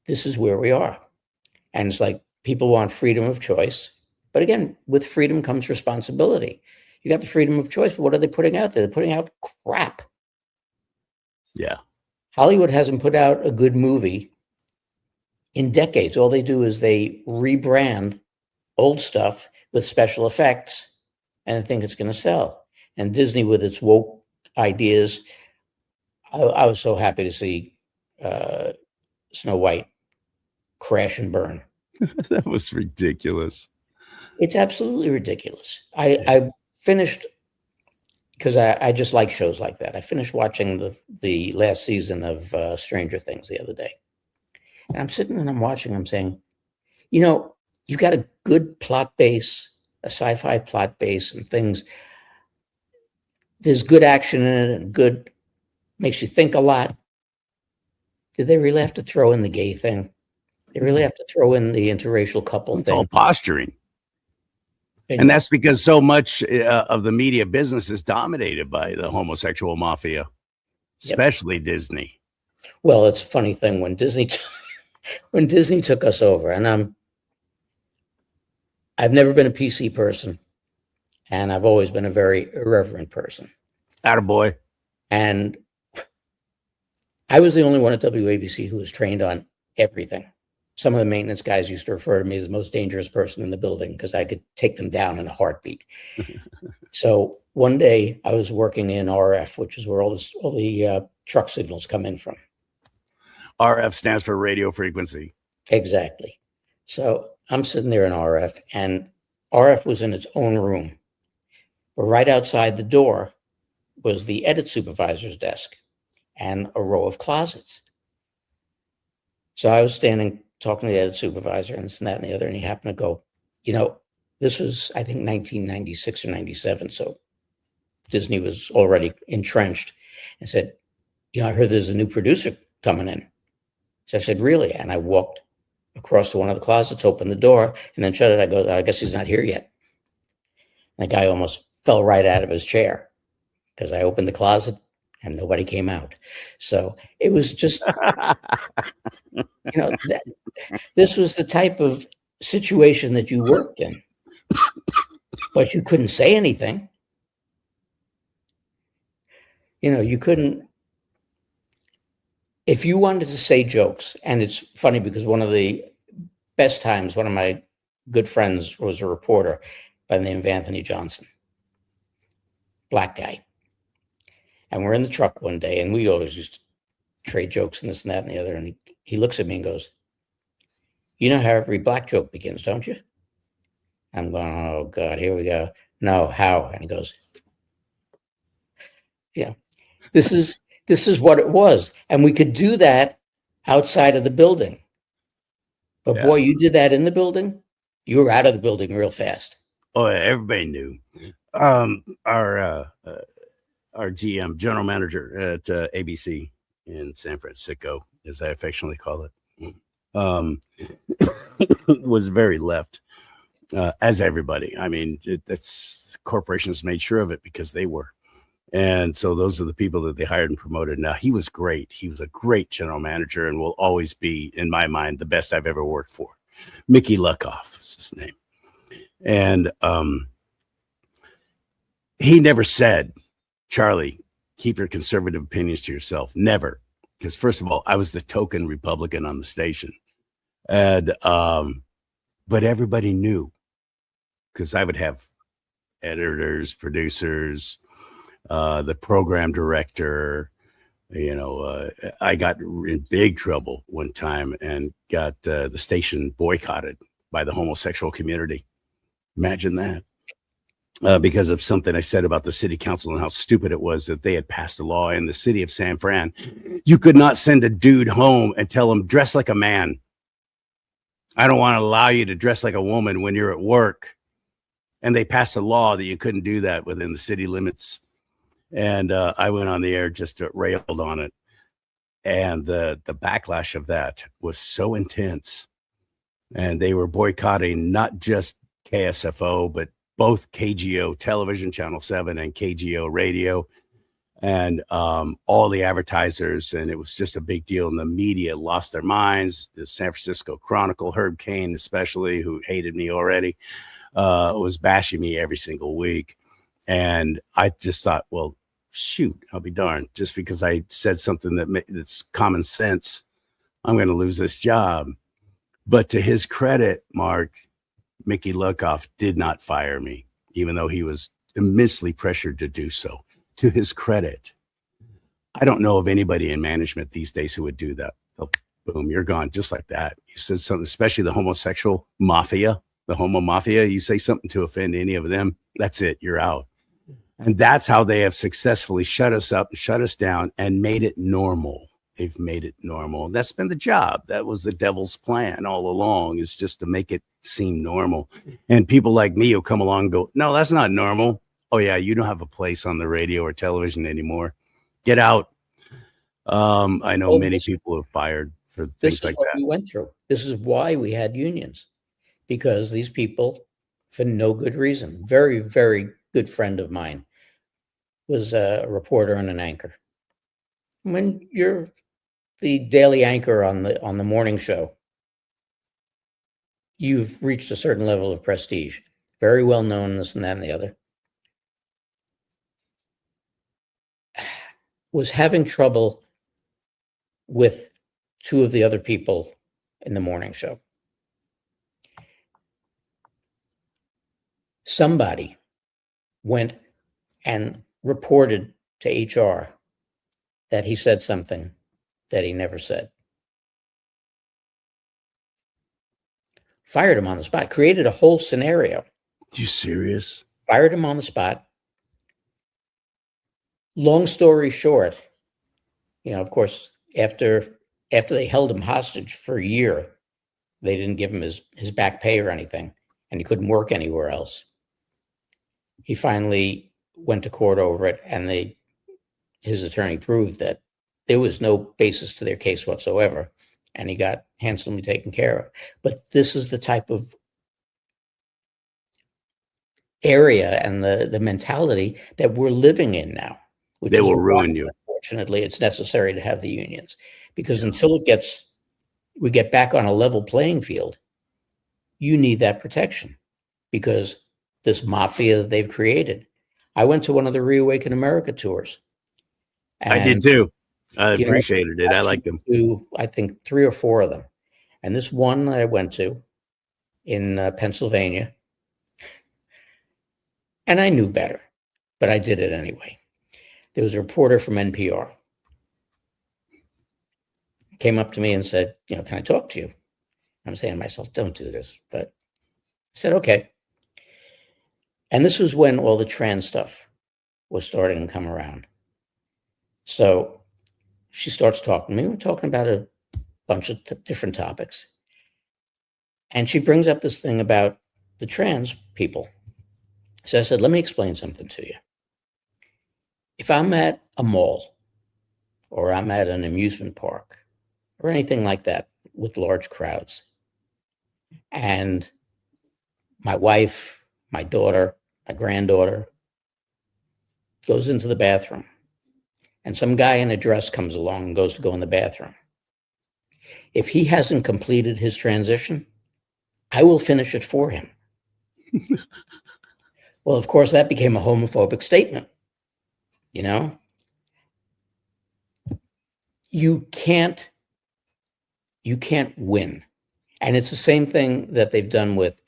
This is where we are. And it's like people want freedom of choice. But again, with freedom comes responsibility. You got the freedom of choice, but what are they putting out there? They're putting out crap. Yeah. Hollywood hasn't put out a good movie in decades. All they do is they rebrand old stuff with special effects and think it's going to sell. And Disney with its woke ideas, I was so happy to see Snow White crash and burn. That was ridiculous. It's absolutely ridiculous. I finished, because I just like shows like that. I finished watching the last season of Stranger Things the other day. And I'm sitting and I'm watching, I'm saying, you got a good plot base, a sci-fi plot base and things. There's good action in it and good, makes you think a lot. Did they really have to throw in the gay thing? They really have to throw in the interracial couple It's all thing. posturing. And that's because so much of the media business is dominated by the homosexual mafia, especially Disney. Well, it's a funny thing when Disney took us over, and I've never been a PC person, and I've always been a very irreverent person. Attaboy. And I was the only one at WABC who was trained on everything. Some of the maintenance guys used to refer to me as the most dangerous person in the building because I could take them down in a heartbeat. So one day I was working in RF, which is where all the truck signals come in from. RF stands for radio frequency. Exactly. So I'm sitting there in RF, and RF was in its own room. But right outside the door was the edit supervisor's desk and a row of closets. So I was standing talking to the edit supervisor and this and that and the other, and he happened to go, this was, I think, 1996 or 97. So Disney was already entrenched, and said, I heard there's a new producer coming in. So I said, really? And I walked across to one of the closets, opened the door, and then shut it. I go, I guess he's not here yet. And the guy almost fell right out of his chair because I opened the closet and nobody came out. So it was just, this was the type of situation that you worked in, but you couldn't say anything. You couldn't, if you wanted to say jokes, and it's funny because one of the best times, one of my good friends was a reporter by the name of Anthony Johnson, black guy. And we're in the truck one day, and we always used to trade jokes and this and that and the other. And he looks at me and goes, you know how every black joke begins, don't you? I'm going, oh God, here we go. No, how? And he goes, yeah, this is what it was. And we could do that outside of the building. But boy, you did that in the building, you were out of the building real fast. Oh, everybody knew. Our GM, general manager at ABC in San Francisco, as I affectionately call it, was very left, as everybody. I mean, that's corporations made sure of it because they were. And so those are the people that they hired and promoted. Now, he was great. He was a great general manager and will always be, in my mind, the best I've ever worked for. Mickey Luckoff is his name. And he never said, Charlie, keep your conservative opinions to yourself. Never. Because first of all, I was the token Republican on the station. And but everybody knew, because I would have editors, producers, the program director. I got in big trouble one time and got the station boycotted by the homosexual community. Imagine that. Because of something I said about the city council and how stupid it was that they had passed a law in the city of San Fran. You could not send a dude home and tell him, dress like a man. I don't want to allow you to dress like a woman when you're at work. And they passed a law that you couldn't do that within the city limits. And I went on the air, just railed on it. And the backlash of that was so intense. And they were boycotting not just KSFO, but both KGO Television, Channel 7, and KGO Radio, and all the advertisers. And it was just a big deal. And the media lost their minds. The San Francisco Chronicle, Herb Cain especially, who hated me already, was bashing me every single week. And I just thought, well, shoot, I'll be darned. Just because I said something that's common sense, I'm going to lose this job. But to his credit, Mark, Mickey Luckoff did not fire me, even though he was immensely pressured to do so. To his credit, I don't know of anybody in management these days who would do that. Oh, boom, you're gone, just like that. You said something, especially the homosexual mafia. the homo mafia, you say something to offend any of them, that's it, you're out. And that's how they have successfully shut us up, shut us down, and made it normal. They've made it normal. That's been the job. That was the devil's plan all along, is just to make it seem normal. And people like me who come along and go, no, that's not normal. Oh, yeah, you don't have a place on the radio or television anymore. Get out. I know many people are fired for things like that. This is what we went through. This is why we had unions, because these people, for no good reason, very, very good friend of mine was a reporter and an anchor. When you're the daily anchor on the morning show, you've reached a certain level of prestige, very well known, this and that and the other. Was having trouble with two of the other people in the morning show. Somebody went and reported to HR that he said something that he never said. Fired him on the spot, created a whole scenario. You serious? Fired him on the spot. Long story short, of course, after they held him hostage for a year, they didn't give him his back pay or anything, and he couldn't work anywhere else. He finally went to court over it, and his attorney proved that there was no basis to their case whatsoever, and he got handsomely taken care of. But this is the type of area and the mentality that we're living in now. They will ruin you. Unfortunately, it's necessary to have the unions, because until we get back on a level playing field, you need that protection, because this mafia that they've created. I went to one of the Reawaken America tours. I did too. I appreciated it. I liked them. I think 3 or 4 of them. And this one I went to in Pennsylvania, and I knew better, but I did it anyway. There was a reporter from NPR. Came up to me and said, can I talk to you? I'm saying to myself, don't do this. But I said, okay. And this was when all the trans stuff was starting to come around. So she starts talking to me. We're talking about a bunch of different topics. And she brings up this thing about the trans people. So I said, let me explain something to you. If I'm at a mall, or I'm at an amusement park, or anything like that with large crowds, and my wife, my daughter, my granddaughter goes into the bathroom, and some guy in a dress comes along and goes to go in the bathroom. If he hasn't completed his transition, I will finish it for him. Well, of course, that became a homophobic statement. You can't win. And it's the same thing that they've done with,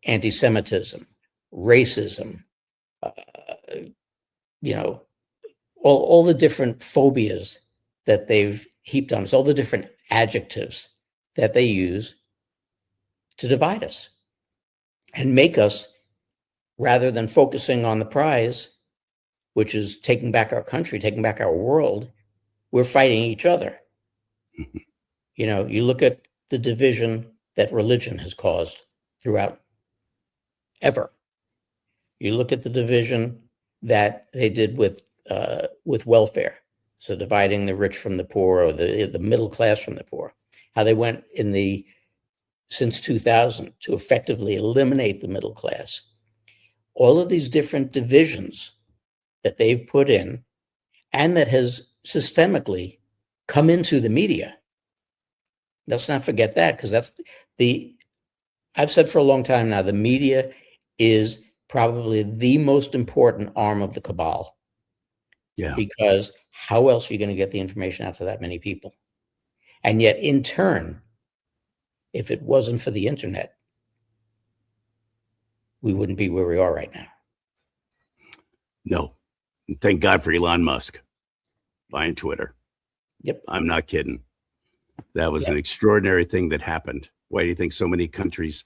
anti-Semitism, racism, all the different phobias that they've heaped on us, all the different adjectives that they use to divide us and make us, rather than focusing on the prize, which is taking back our country, taking back our world, we're fighting each other. You look at the division that religion has caused throughout ever. You look at the division that they did with welfare, so dividing the rich from the poor, or the middle class from the poor. How they went since 2000 to effectively eliminate the middle class. All of these different divisions that they've put in, and that has systemically come into the media. Let's not forget that, because I've said for a long time now, the media is probably the most important arm of the cabal. Yeah. Because how else are you going to get the information out to that many people? And yet, in turn, if it wasn't for the internet, we wouldn't be where we are right now. No. Thank God for Elon Musk buying Twitter. Yep. I'm not kidding. That was an extraordinary thing that happened. Why do you think so many countries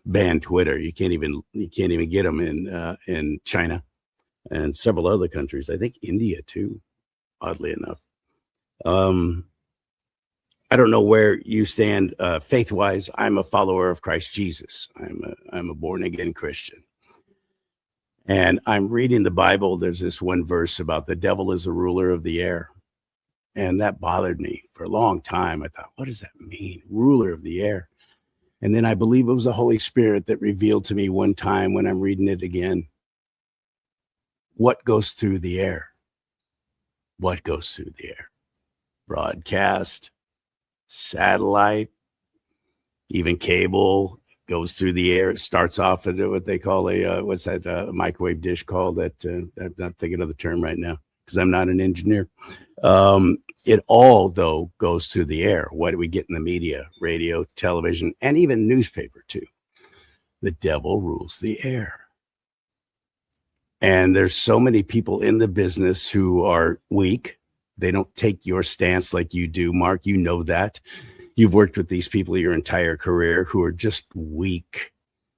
banned Twitter. You can't even get them in China and several other countries. I think India too, oddly enough. I don't know where you stand faith-wise. I'm a follower of Christ Jesus. I'm a born-again Christian. And I'm reading the Bible. There's this one verse about the devil is a ruler of the air. And that bothered me for a long time. I thought, what does that mean? Ruler of the air. And then I believe it was the Holy Spirit that revealed to me one time when I'm reading it again. What goes through the air? What goes through the air? Broadcast, satellite, even cable goes through the air. It starts off at what they call a microwave dish called that. I'm not thinking of the term right now because I'm not an engineer. It all, though, goes through the air. What do we get in the media, radio, television, and even newspaper, too? The devil rules the air. And there's so many people in the business who are weak. They don't take your stance like you do, Mark. You know that. You've worked with these people your entire career who are just weak.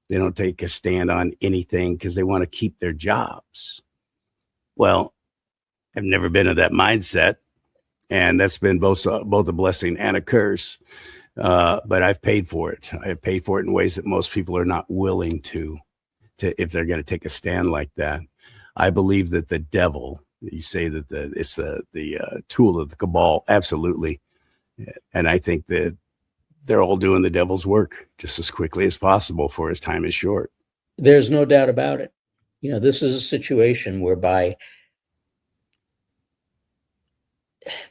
They don't take a stand on anything because they want to keep their jobs. Well, I've never been of that mindset. And that's been both a blessing and a curse. But I've paid for it. I have paid for it in ways that most people are not willing to if they're going to take a stand like that. I believe that the devil, you say that it's the tool of the cabal. Absolutely. And I think that they're all doing the devil's work just as quickly as possible for his time is short. There's no doubt about it. This is a situation whereby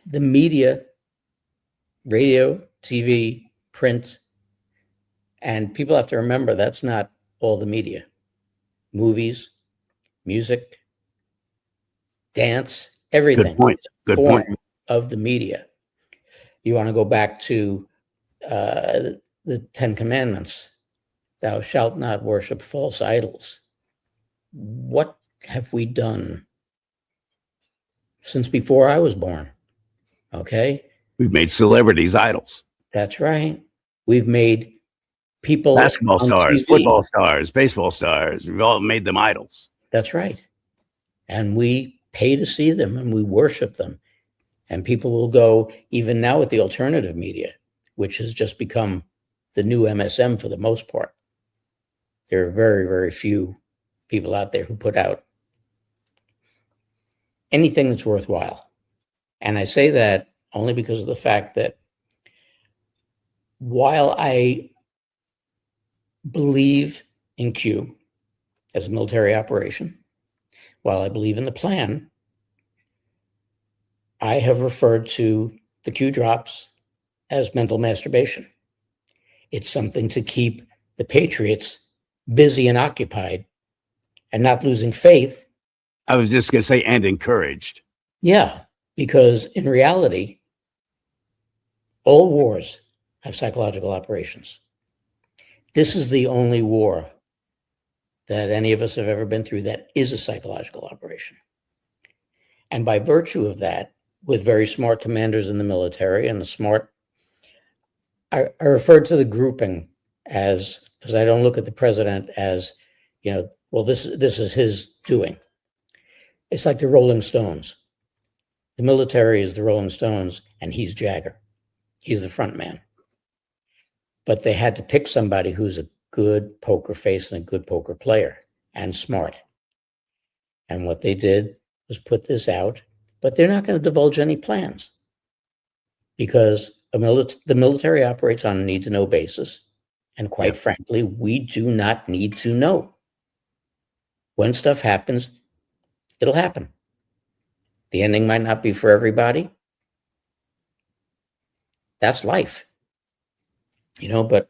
the media, radio, TV, print, and people have to remember that's not all the media. Movies, music, dance, everything. Good point. Of the media. You want to go back to the 10 Commandments. Thou shalt not worship false idols. What have we done since before I was born? Okay. We've made celebrities idols. That's right. We've made people basketball stars, TV. Football stars, baseball stars. We've all made them idols. That's right. And we pay to see them and we worship them. And people will go, even now with the alternative media, which has just become the new MSM for the most part. There are very, very few people out there who put out anything that's worthwhile. And I say that only because of the fact that while I believe in Q as a military operation, while I believe in the plan, I have referred to the Q drops as mental masturbation. It's something to keep the patriots busy and occupied and not losing faith. I was just going to say, and encouraged. Yeah, because in reality, all wars have psychological operations. This is the only war that any of us have ever been through that is a psychological operation. And by virtue of that, with very smart commanders in the military and I refer to the grouping as, because I don't look at the president as, this is his doing. It's like the Rolling Stones. The military is the Rolling Stones and he's Jagger. He's the front man. But they had to pick somebody who's a good poker face and a good poker player and smart. And what they did was put this out, but they're not going to divulge any plans because the military operates on a need-to-know basis. And quite frankly, we do not need to know. When stuff happens, it'll happen. The ending might not be for everybody. That's life. But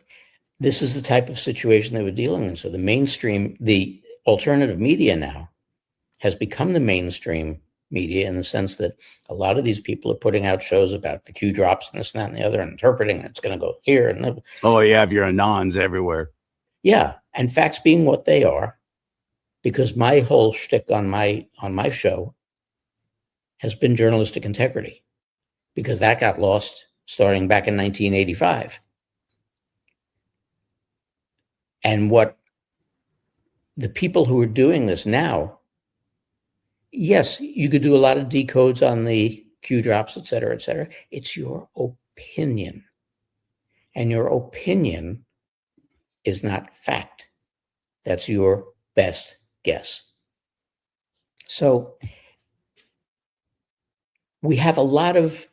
this is the type of situation that we're dealing in. So the mainstream, the alternative media now has become the mainstream media in the sense that a lot of these people are putting out shows about the Q drops and this and that and the other and interpreting it's going to go here. And oh, you have your anons everywhere. Yeah. And facts being what they are, because my whole shtick on my show has been journalistic integrity, because that got lost starting back in 1985. And what the people who are doing this now, yes, you could do a lot of decodes on the Q drops, et cetera, et cetera. It's your opinion. And your opinion is not fact. That's your best guess. So we have a lot of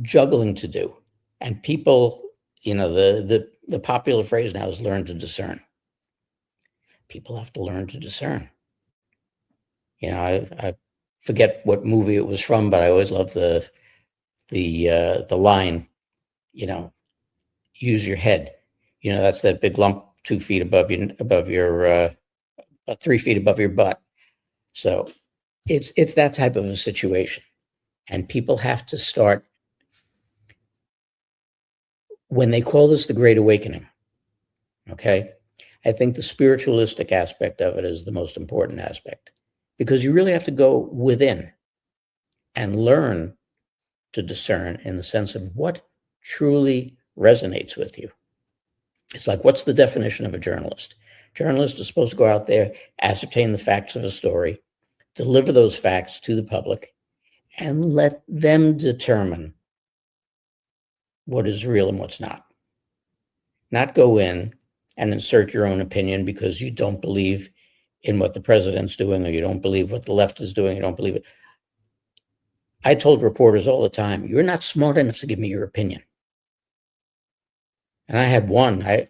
juggling to do. And people, the popular phrase now is learn to discern. People have to learn to discern. I forget what movie it was from, but I always love the line, use your head. That's that big lump 2 feet above your 3 feet above your butt. So it's that type of a situation. And people have to start, when they call this the Great Awakening, okay? I think the spiritualistic aspect of it is the most important aspect, because you really have to go within and learn to discern in the sense of what truly resonates with you. It's like, what's the definition of a journalist? Journalists are supposed to go out there, ascertain the facts of a story, deliver those facts to the public, and let them determine what is real and what's not. Not go in and insert your own opinion because you don't believe in what the president's doing, or you don't believe what the left is doing, you don't believe it. I told reporters all the time, you're not smart enough to give me your opinion. And I had one, I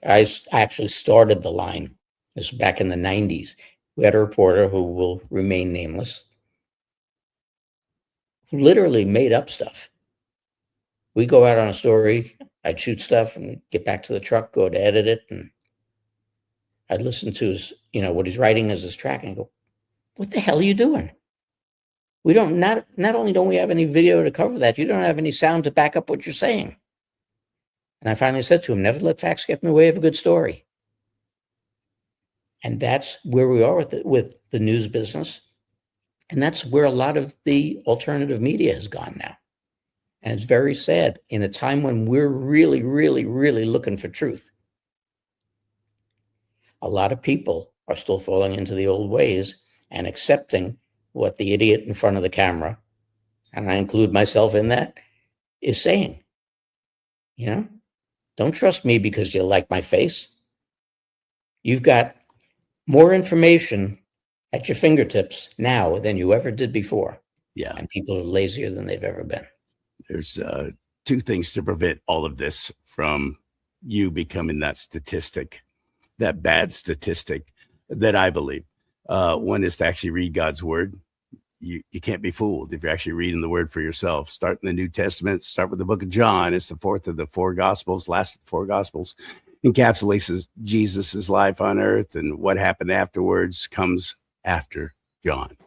actually started the line. This was back in the 90s. We had a reporter who will remain nameless, who literally made up stuff. We go out on a story, I'd shoot stuff and get back to the truck, go to edit it, and I'd listen to his, what he's writing as his track, and go, what the hell are you doing? We don't, not only don't we have any video to cover that, you don't have any sound to back up what you're saying. And I finally said to him, never let facts get in the way of a good story. And that's where we are with the news business. And that's where a lot of the alternative media has gone now. And it's very sad in a time when we're really, really, really looking for truth. A lot of people are still falling into the old ways and accepting what the idiot in front of the camera, and I include myself in that, is saying. Don't trust me because you like my face. You've got more information at your fingertips now than you ever did before. Yeah. And people are lazier than they've ever been. There's two things to prevent all of this from you becoming that statistic, that bad statistic that I believe. One is to actually read God's word. You can't be fooled if you're actually reading the word for yourself. Start in the New Testament, start with the book of John. It's the fourth of the four gospels, last of the four gospels, encapsulates Jesus's life on earth, and what happened afterwards comes after John,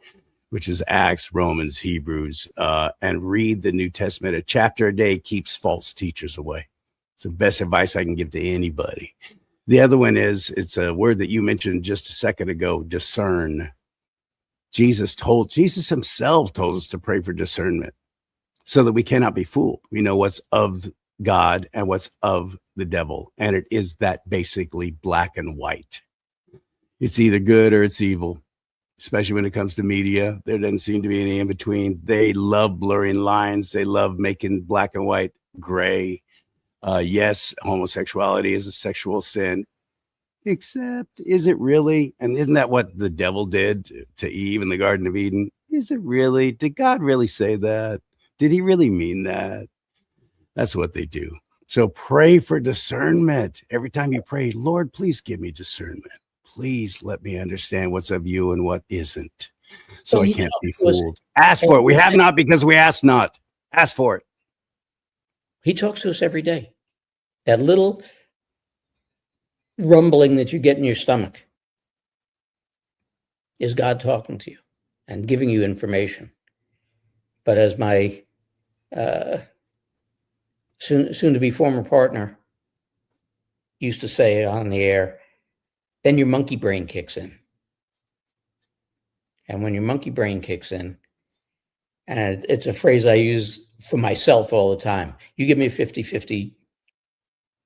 which is Acts, Romans, Hebrews, and read the New Testament. A chapter a day keeps false teachers away. It's the best advice I can give to anybody. The other one is, it's a word that you mentioned just a second ago, discern. Jesus himself told us to pray for discernment so that we cannot be fooled. We know what's of God and what's of the devil. And it is that basically black and white. It's either good or it's evil, especially when it comes to media. There doesn't seem to be any in between. They love blurring lines. They love making black and white gray. Yes, homosexuality is a sexual sin. Except, is it really? And isn't that what the devil did to Eve in the Garden of Eden? Is it really? Did God really say that? Did he really mean that? That's what they do. So pray for discernment. Every time you pray, Lord, please give me discernment. Please let me understand what's of you and what isn't, so I can't be fooled. Ask for it. We have not because we ask not. Ask for it. He talks to us every day. That little rumbling that you get in your stomach is God talking to you and giving you information. But as my soon to be former partner used to say on the air, then your monkey brain kicks in. And when your monkey brain kicks in, and it's a phrase I use for myself all the time, you give me a 50-50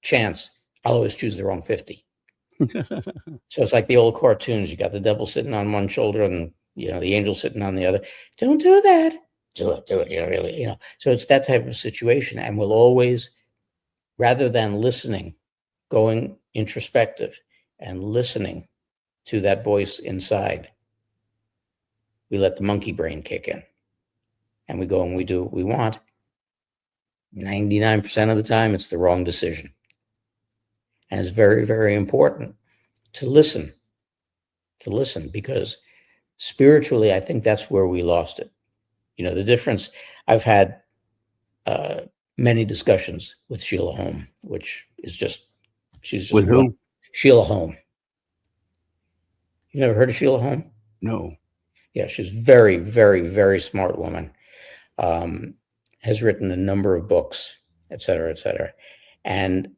chance, I'll always choose the wrong 50. So it's like the old cartoons. You got the devil sitting on one shoulder and, the angel sitting on the other. Don't do that. Do it. Really. So it's that type of situation. And we'll always, rather than listening, going introspective and listening to that voice inside, we let the monkey brain kick in. And we go and we do what we want. 99% of the time, it's the wrong decision. And it's very, very important to listen, because spiritually, I think that's where we lost it. The difference, I've had many discussions with Sheila Home, which is she's just With who? Sheila Home. You never heard of Sheila Home? No. Yeah, she's very, very, very smart woman. Has written a number of books, et cetera, et cetera. And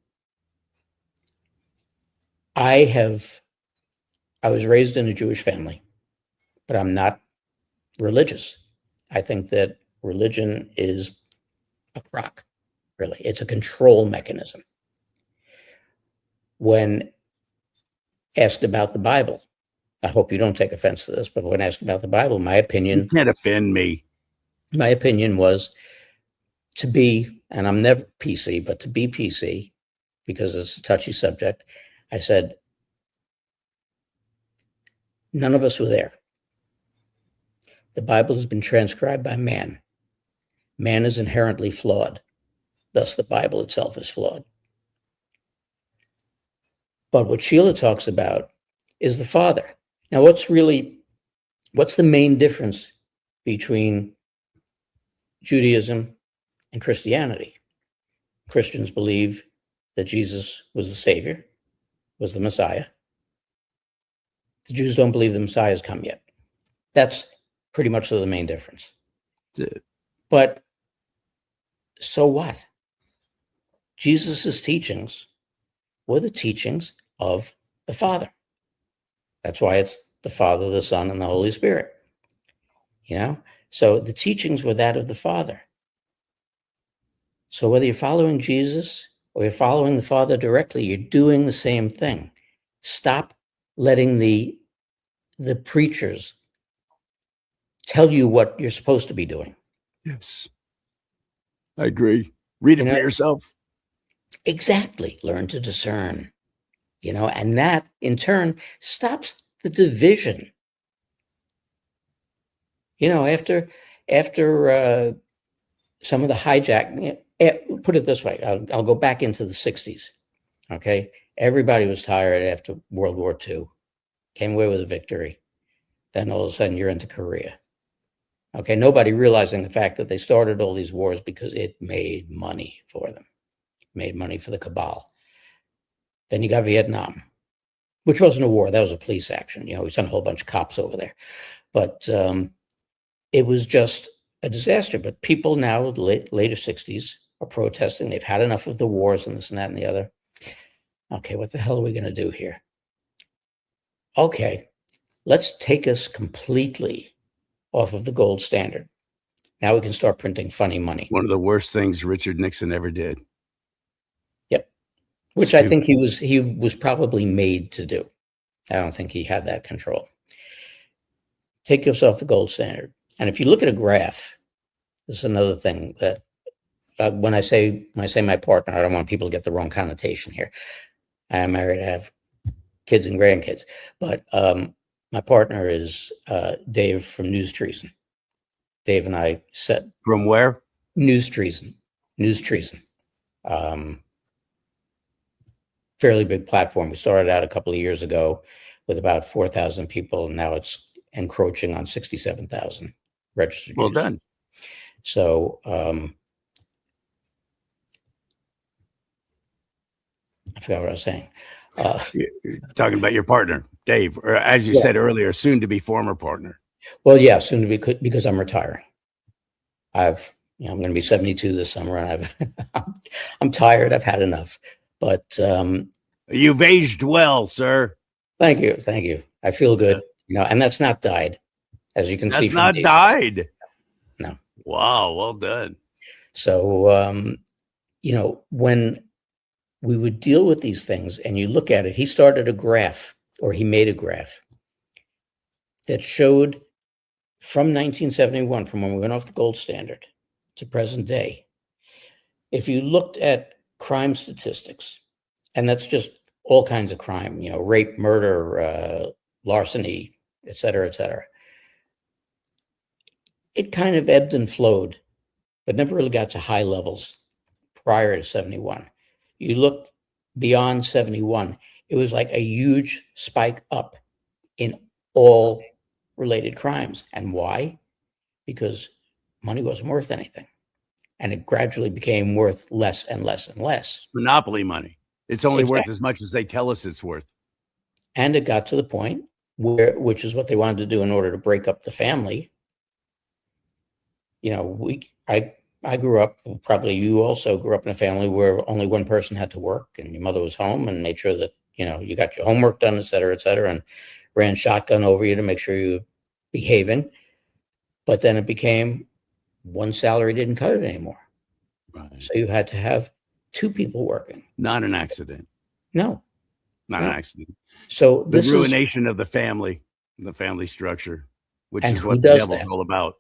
I was raised in a Jewish family, but I'm not religious. I think that religion is a crock, really. It's a control mechanism. When asked about the Bible, I hope you don't take offense to this, but when asked about the Bible, my opinion... You can't offend me. My opinion was to be, and I'm never PC, but to be PC, because it's a touchy subject, I said, none of us were there. The Bible has been transcribed by man. Man is inherently flawed. Thus, the Bible itself is flawed. But what Sheila talks about is the Father. Now, what's the main difference between Judaism and Christianity? Christians believe that Jesus was the Savior, was the Messiah. The Jews don't believe the Messiah has come yet. That's pretty much the main difference. But so what? Jesus' teachings were the teachings of the Father. That's why it's the Father, the Son, and the Holy Spirit. So the teachings were that of the Father. So whether you're following Jesus or you're following the Father directly, you're doing the same thing. Stop letting the preachers tell you what you're supposed to be doing. Yes, I agree. Read it for yourself. Exactly. Learn to discern, and that in turn stops the division. After some of the hijack, put it this way, I'll go back into the 60s. Okay. Everybody was tired after World War II, came away with a victory. Then all of a sudden you're into Korea. Okay. Nobody realizing the fact that they started all these wars because it made money for them, made money for the cabal. Then you got Vietnam, which wasn't a war. That was a police action. We sent a whole bunch of cops over there, but it was just a disaster. But people now, later 60s, are protesting. They've had enough of the wars and this and that and the other. Okay, what the hell are we going to do here? Okay, let's take us completely off of the gold standard. Now we can start printing funny money. One of the worst things Richard Nixon ever did. Yep. Which Stupid. I think he was probably made to do. I don't think he had that control. Take us off the gold standard. And if you look at a graph, this is another thing that when I say my partner, I don't want people to get the wrong connotation here. I am married, I have kids and grandkids, but my partner is Dave from News Treason. Dave and I set... From where? News Treason. Fairly big platform. We started out a couple of years ago with about 4,000 people, and now it's encroaching on 67,000 registered Well users. Done. So I forgot what I was saying. You're talking about your partner, Dave, or as you said earlier, soon to be former partner. Well, yeah, soon to be, because I'm retiring. I'm going to be 72 this summer, and I'm tired. I've had enough. But you've aged well, sir. Thank you. I feel good. And that's not died, as you can see. That's not died. No. Wow. Well done. So, when we would deal with these things, and you look at it. He started a graph, or he made a graph that showed from 1971, from when we went off the gold standard to present day. If you looked at crime statistics, and that's just all kinds of crime, rape, murder, larceny, et cetera, it kind of ebbed and flowed, but never really got to high levels prior to 71. You look beyond 71, it was like a huge spike up in all related crimes. And why? Because money wasn't worth anything. And it gradually became worth less and less and less. Monopoly money. It's only worth as much as they tell us it's worth. And it got to the point where, which is what they wanted to do in order to break up the family. I grew up, probably you also grew up in a family where only one person had to work, and your mother was home and made sure that, you got your homework done, et cetera, and ran shotgun over you to make sure you were behaving. But then it became one salary didn't cut it anymore. Right. So you had to have two people working. Not an accident. No. Not an accident. So the ruination of the family structure, which is what the devil's all about.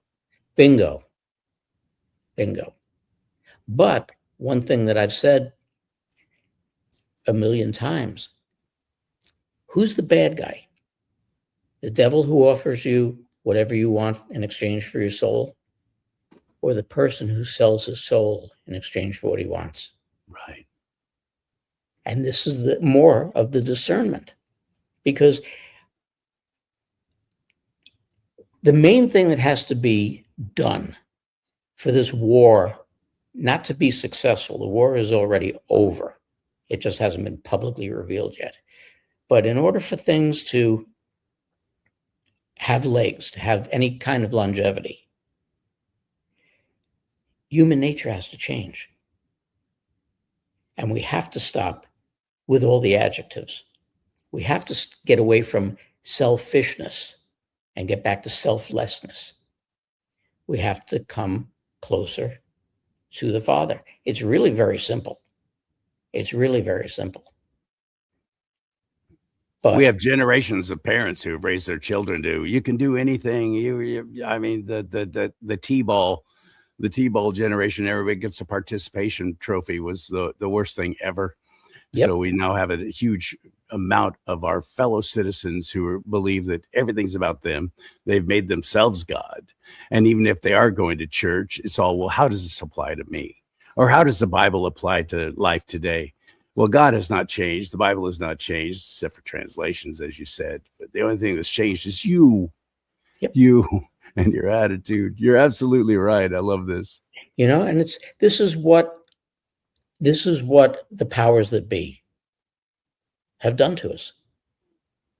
Bingo. But one thing that I've said a million times, who's the bad guy? The devil who offers you whatever you want in exchange for your soul, or the person who sells his soul in exchange for what he wants? Right. And this is the more of the discernment, because the main thing that has to be done for this war not to be successful, the war is already over. It just hasn't been publicly revealed yet. But in order for things to have legs, to have any kind of longevity, human nature has to change. And we have to stop with all the adjectives. We have to get away from selfishness and get back to selflessness. We have to come closer to the Father. It's really very simple. But we have generations of parents who have raised their children to, you can do anything. The T-ball generation, everybody gets a participation trophy, was the worst thing ever. Yep. So we now have a huge amount of our fellow citizens who believe that everything's about them. They've made themselves God. And even if they are going to church, it's all, well, how does this apply to me? Or how does the Bible apply to life today? Well, God has not changed. The Bible has not changed, except for translations, as you said. But the only thing that's changed is you. Yep. You and your attitude. You're absolutely right. I love this. And this is what the powers that be have done to us.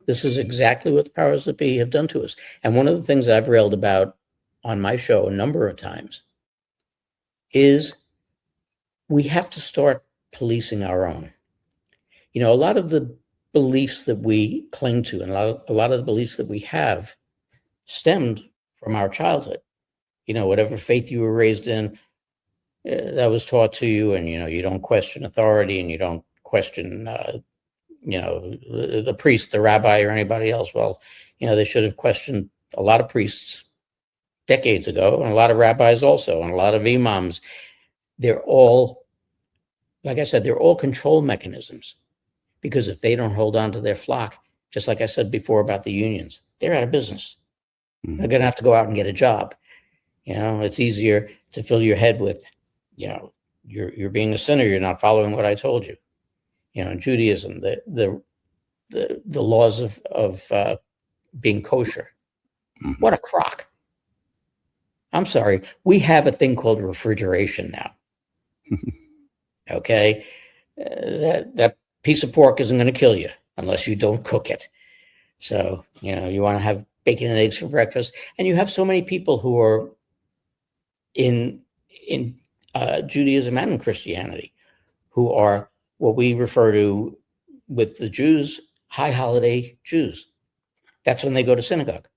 This is exactly what the powers that be have done to us. And one of the things I've railed about on my show a number of times is we have to start policing our own. A lot of the beliefs that we cling to and a lot of the beliefs that we have stemmed from our childhood. Whatever faith you were raised in, that was taught to you, and you don't question authority, and you don't question the priest, the rabbi, or anybody else. Well, they should have questioned a lot of priests decades ago, and a lot of rabbis also, and a lot of imams. They're all, like I said, they're all control mechanisms, because if they don't hold on to their flock, just like I said before about the unions, they're out of business. Mm-hmm. They're going to have to go out and get a job. It's easier to fill your head with, you're being a sinner. You're not following what I told you. In Judaism, the laws of being kosher. Mm-hmm. What a crock. I'm sorry. We have a thing called refrigeration now. Okay. That piece of pork isn't going to kill you unless you don't cook it. So, you want to have bacon and eggs for breakfast. And you have so many people who are in Judaism and in Christianity who are what we refer to with the Jews, high holiday Jews. That's when they go to synagogue.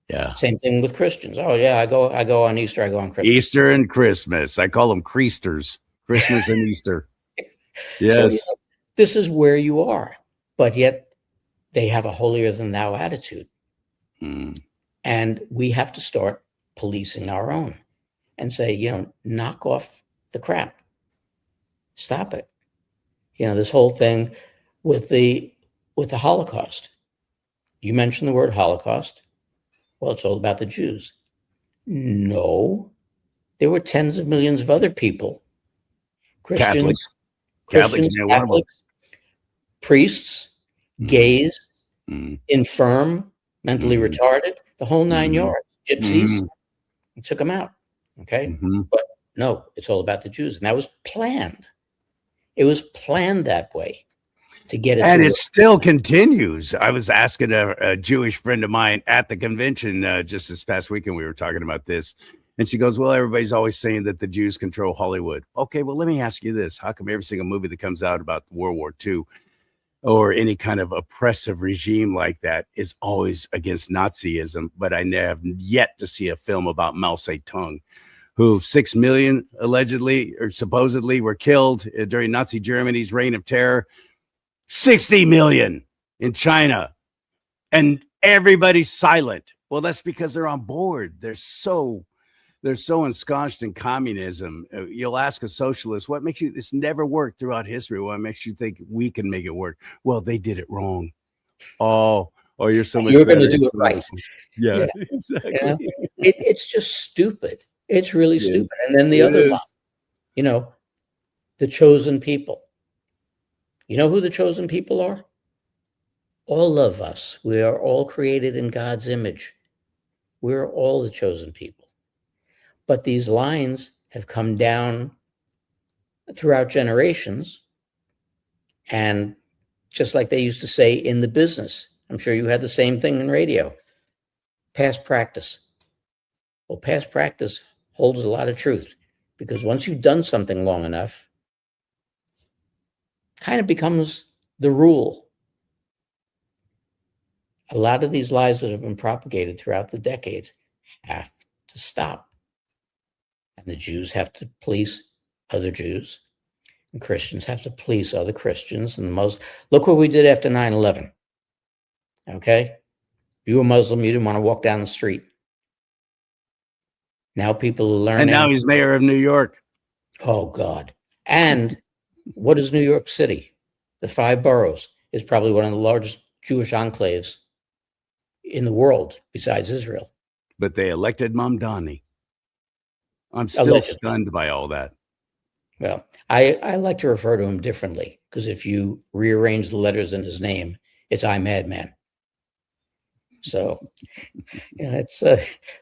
Yeah. Same thing with Christians. Oh yeah, I go on Easter, I go on Christmas. Easter and Christmas. I call them creasters. Christmas and Easter. Yes. So, this is where you are. But yet they have a holier than thou attitude. Mm. And we have to start policing our own and say, knock off the crap. Stop it. This whole thing with the Holocaust. You mentioned the word Holocaust. Well, it's all about the Jews. No, there were tens of millions of other people. Catholics, Christians, man, one of them. Catholics, priests, gays, infirm, mentally retarded, the whole 9 yards, gypsies. They took them out. Okay. But no, it's all about the Jews. And that was planned. It was planned that way to get it. And it still continues. I was asking a Jewish friend of mine at the convention just this past weekend. We were talking about this. And she goes, well, everybody's always saying that the Jews control Hollywood. Okay, well, let me ask you this. How come every single movie that comes out about World War II or any kind of oppressive regime like that is always against Nazism? But I have yet to see a film about Mao Zedong, who 6 million allegedly or supposedly were killed during Nazi Germany's reign of terror. 60 million in China. And everybody's silent. Well, that's because they're on board. They're so ensconced in communism. You'll ask a socialist, what makes you, this never worked throughout history. What makes you think we can make it work? Well, they did it wrong. Oh, you're so much You're better. You're going to do it right. Yeah, exactly. It's just stupid. It's really stupid. And then the other line, the chosen people. You know who the chosen people are? All of us. We are all created in God's image. We're all the chosen people. But these lines have come down throughout generations. And just like they used to say in the business, I'm sure you had the same thing in radio, past practice. Well, past practice holds a lot of truth, because once you've done something long enough, kind of becomes the rule. A lot of these lies that have been propagated throughout the decades have to stop. And the Jews have to police other Jews, and Christians have to police other Christians. And the Muslims, look what we did after 9/11. Okay? You were Muslim, you didn't want to walk down the street. Now people are learning. And now he's mayor of New York. Oh, God. And what is New York City? The 5 boroughs is probably one of the largest Jewish enclaves in the world besides Israel. But they elected Mamdani. I'm still stunned by all that. Well, I like to refer to him differently, because if you rearrange the letters in his name, it's I Madman. So, it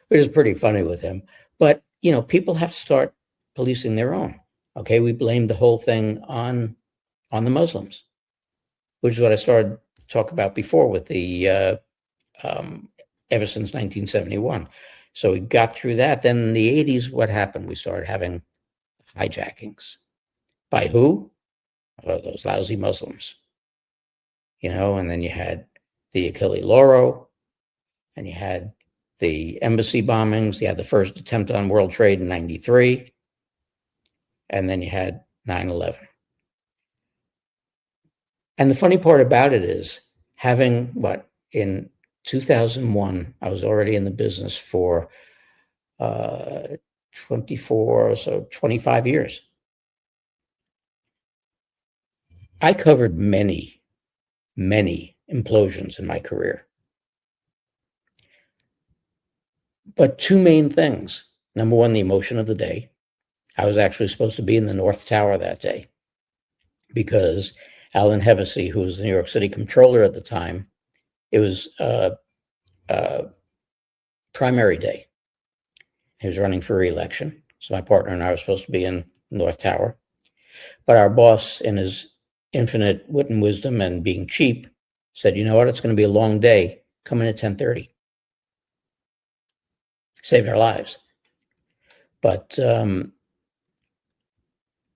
is pretty funny with him. But, people have to start policing their own. Okay, we blamed the whole thing on the Muslims, which is what I started to talk about before with the ever since 1971. So we got through that. Then in the 80s, what happened? We started having hijackings. By who? Oh, those lousy Muslims. And then you had the Achille Lauro, and you had the embassy bombings. You had the first attempt on World Trade in 93. And then you had 9/11. And the funny part about it is, having in 2001, I was already in the business for 25 years. I covered many, many implosions in my career. But 2 main things. Number one, the emotion of the day. I was actually supposed to be in the North Tower that day, because Alan Hevesy, who was the New York City comptroller at the time, it was primary day. He was running for re-election. So my partner and I were supposed to be in North Tower. But our boss, in his infinite wit and wisdom and being cheap, said, you know what, it's going to be a long day. Come in at 10:30. Saved our lives. But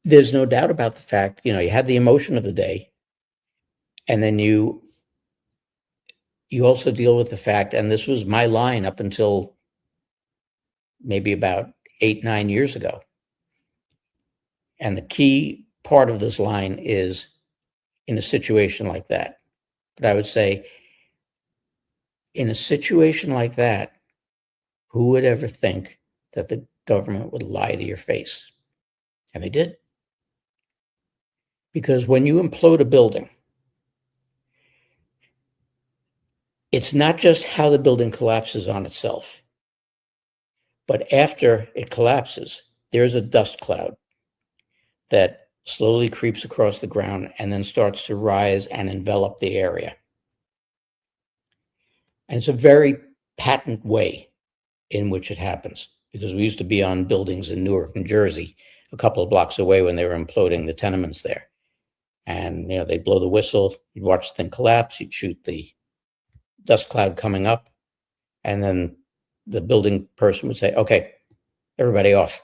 there's no doubt about the fact, you had the emotion of the day, and then you also deal with the fact, and this was my line up until maybe about 8-9 years ago. And the key part of this line is, in a situation like that. But I would say, in a situation like that, who would ever think that the government would lie to your face? And they did. Because when you implode a building, it's not just how the building collapses on itself, but after it collapses, there's a dust cloud that slowly creeps across the ground and then starts to rise and envelop the area. And it's a very patent way in which it happens, because we used to be on buildings in Newark, New Jersey, a couple of blocks away when they were imploding the tenements there. And, they'd blow the whistle, you'd watch the thing collapse, you'd shoot the dust cloud coming up, and then the building person would say, okay, everybody off,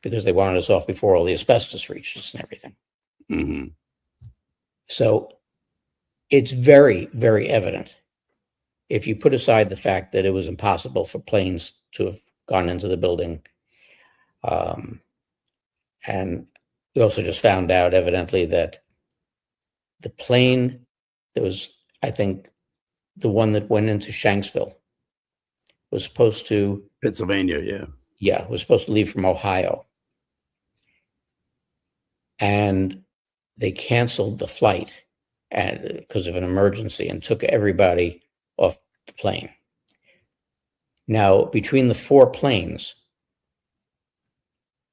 because they wanted us off before all the asbestos reached us and everything. Mm-hmm. So it's very, very evident, if you put aside the fact that it was impossible for planes to have gone into the building. And we also just found out, evidently, that the plane that was, I think, the one that went into Shanksville was supposed to... Pennsylvania, yeah. Yeah, was supposed to leave from Ohio. And they canceled the flight because of an emergency and took everybody off the plane. Now, between the 4 planes,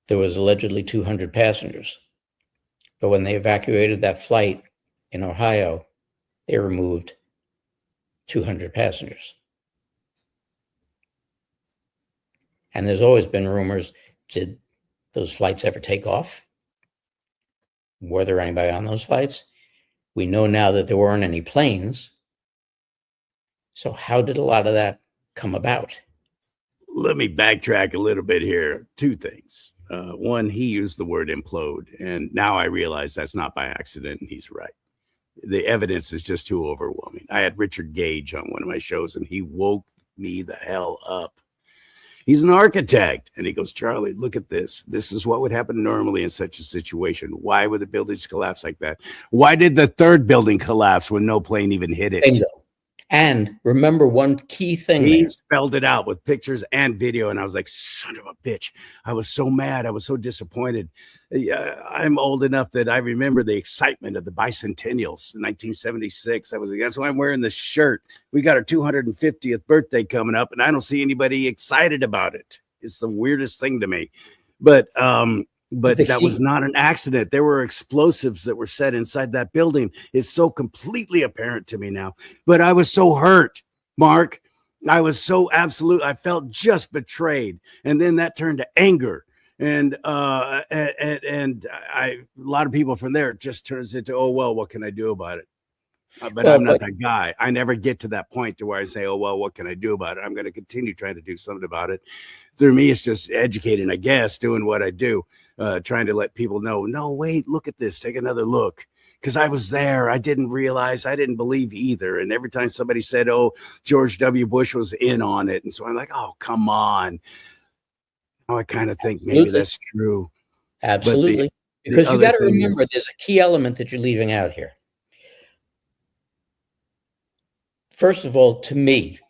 there was allegedly 200 passengers. But when they evacuated that flight in Ohio, they removed 200 passengers. And there's always been rumors, did those flights ever take off? Were there anybody on those flights? We know now that there weren't any planes. So how did a lot of that come about? Let me backtrack a little bit here. 2 things. One, he used the word implode, and now I realize that's not by accident, and he's right. The evidence is just too overwhelming. I had Richard Gage on one of my shows, and he woke me the hell up. He's an architect, and he goes, Charlie, look at this. This is what would happen normally in such a situation. Why would the buildings collapse like that? Why did the 3rd building collapse when no plane even hit it? Bingo. And remember one key thing. He spelled it out with pictures and video, and I was like, son of a bitch. I was so mad. I was so disappointed. I'm old enough that I remember the excitement of the bicentennials in 1976. That's why I'm wearing this shirt. We got our 250th birthday coming up, and I don't see anybody excited about it. It's the weirdest thing to me. But that was not an accident. There were explosives that were set inside that building. It's so completely apparent to me now. But I was so hurt, Mark. I was so I felt just betrayed. And then that turned to anger. And a lot of people from there, it just turns into, oh, well, what can I do about it? But I'm not that guy. I never get to that point to where I say, oh, well, what can I do about it? I'm going to continue trying to do something about it. Through me, it's just educating, I guess, doing what I do, trying to let people know, no, wait, look at this. Take another look. Because I was there. I didn't realize. I didn't believe either. And every time somebody said, oh, George W. Bush was in on it. And so I'm like, oh, come on. Now I kind of think maybe that's true. Absolutely. Because you got to remember, there's a key element that you're leaving out here. First of all, to me,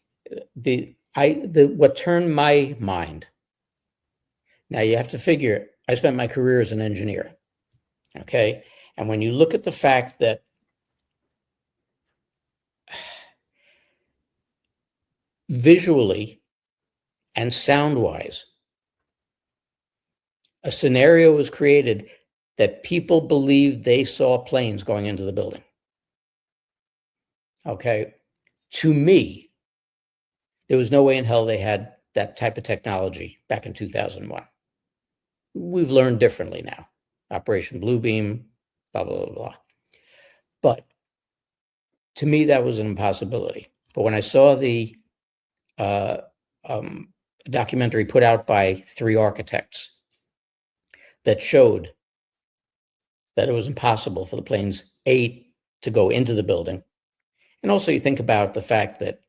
what turned my mind. Now you have to figure, I spent my career as an engineer. Okay. And when you look at the fact that visually and sound-wise, a scenario was created that people believed they saw planes going into the building. Okay. To me, there was no way in hell they had that type of technology back in 2001. We've learned differently now. Operation Bluebeam, blah, blah, blah, blah. But to me, that was an impossibility. But when I saw the documentary put out by 3 architects that showed that it was impossible for the planes, to go into the building. And also you think about the fact that,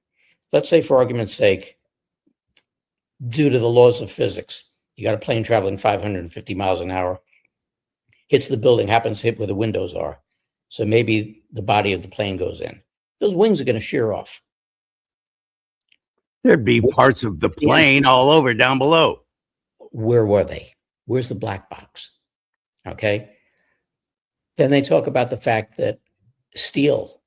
let's say for argument's sake, due to the laws of physics, you got a plane traveling 550 miles an hour, hits the building, happens to hit where the windows are. So maybe the body of the plane goes in. Those wings are going to shear off. There'd be parts of the plane all over down below. Where were they? Where's the black box? Okay. Then they talk about the fact that steel,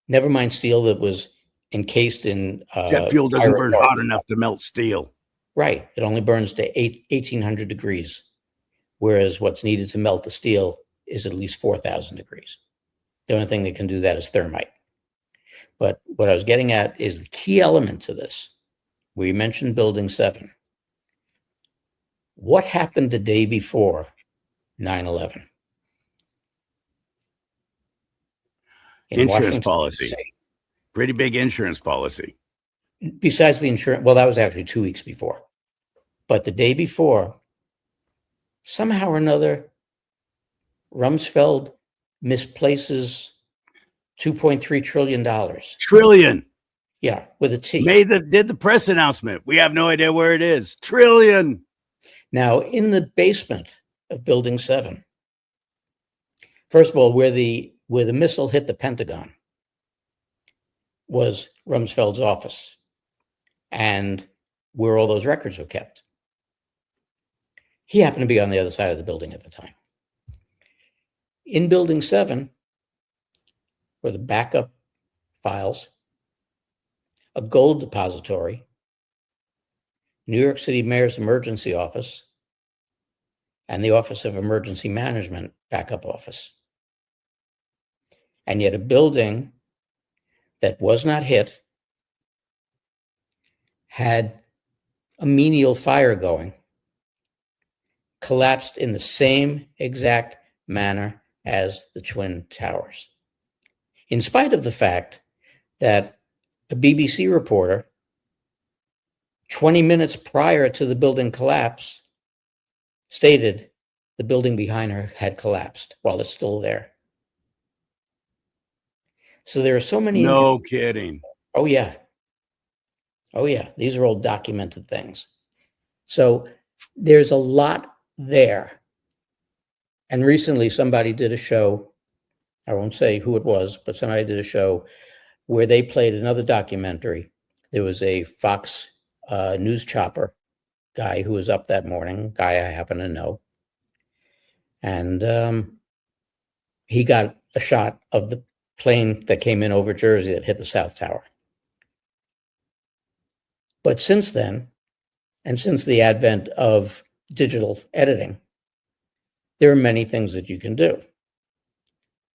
never mind steel that was encased in Jet fuel doesn't burn hot enough to melt steel. Right. It only burns to 1,800 degrees, whereas what's needed to melt the steel is at least 4,000 degrees. The only thing that can do that is thermite. But what I was getting at is the key element to this. We mentioned Building 7. What happened the day before 9/11? Insurance policy. Pretty big insurance policy. Besides the insurance, well, that was actually 2 weeks before. But the day before, somehow or another, Rumsfeld misplaces $2.3 trillion. Trillion. Yeah, with a T. Did the press announcement. We have no idea where it is. Trillion. Now, in the basement of Building 7, first of all, where the missile hit the Pentagon was Rumsfeld's office and where all those records were kept. He happened to be on the other side of the building at the time. In Building 7 were the backup files, a gold depository, New York City Mayor's Emergency Office, and the Office of Emergency Management backup office. And yet a building that was not hit had a menial fire going, collapsed in the same exact manner as the Twin Towers. In spite of the fact that a BBC reporter, 20 minutes prior to the building collapse, stated the building behind her had collapsed while it's still there. So there are so many. No kidding. Oh, yeah. Oh, yeah. These are all documented things. So there's a lot there. And recently somebody did a show, I won't say who it was, but somebody did a show where they played another documentary. There was a Fox News chopper guy who was up that morning, guy I happen to know. And he got a shot of the plane that came in over Jersey that hit the South Tower. But since then, and since the advent of digital editing, there are many things that you can do.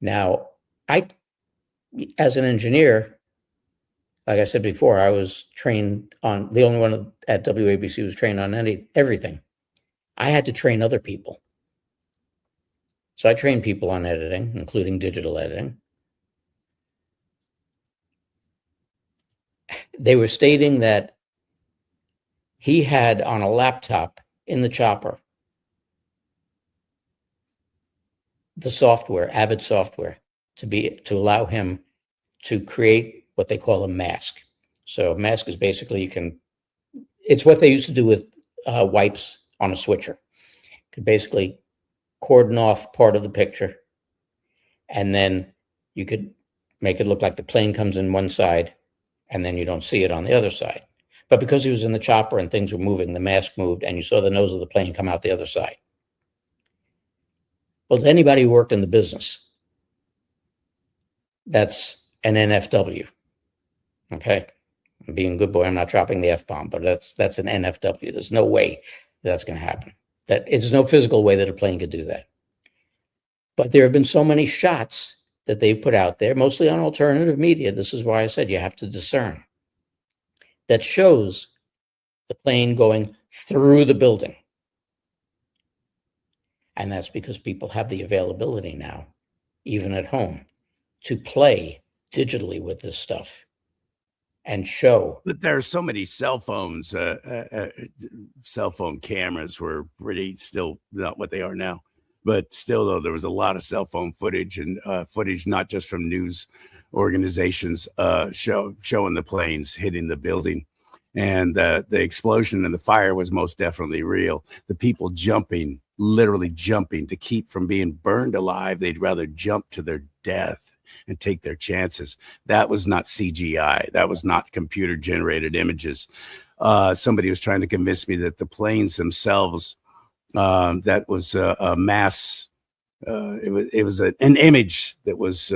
Now, as an engineer, like I said before, I was trained on, the only one at WABC who was trained on everything. I had to train other people. So I trained people on editing, including digital editing. They were stating that he had on a laptop in the chopper the software, Avid software, to allow him to create what they call a mask. So a mask is basically it's what they used to do with wipes on a switcher. You could basically cordon off part of the picture, and then you could make it look like the plane comes in one side, and then you don't see it on the other side. But because he was in the chopper and things were moving, the mask moved, and you saw the nose of the plane come out the other side. Well, to anybody who worked in the business, that's an NFW. Okay, I'm being a good boy. I'm not dropping the F-bomb, but that's an NFW. There's no way that's going to happen. There's no physical way that a plane could do that. But there have been so many shots that they've put out there, mostly on alternative media. This is why I said you have to discern. That shows the plane going through the building. And that's because people have the availability now, even at home, to play digitally with this stuff and show. But there are so many cell phones. Cell phone cameras were pretty still not what they are now. But still, though, there was a lot of cell phone footage and footage not just from news organizations showing the planes hitting the building. And the explosion and the fire was most definitely real. The people jumping literally jumping to keep from being burned alive. They'd rather jump to their death and take their chances. That was not CGI. That was not computer generated images. Somebody was trying to convince me that the planes themselves, that was a mass. It was an image that was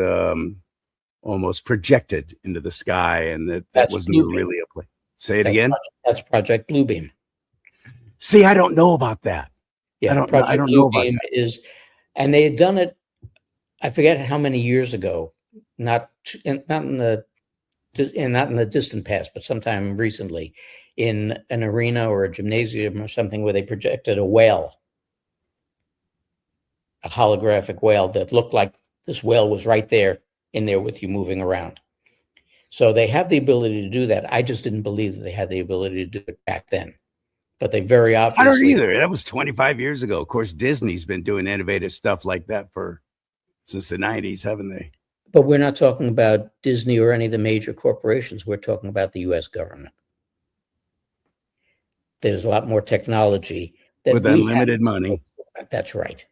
almost projected into the sky, and that wasn't really a plane. Say it again. That's Project Bluebeam. See, I don't know about that. Yeah, I don't know about that. Is, and they had done it. I forget how many years ago. Not in the distant past, but sometime recently, in an arena or a gymnasium or something, where they projected a whale, a holographic whale that looked like this whale was right there in there with you moving around. So they have the ability to do that. I just didn't believe that they had the ability to do it back then. But they very obviously. I don't either. That was 25 years ago. Of course, Disney's been doing innovative stuff like that since the 90s, haven't they? But we're not talking about Disney or any of the major corporations. We're talking about the U.S. government. There's a lot more technology that with unlimited money. That's right.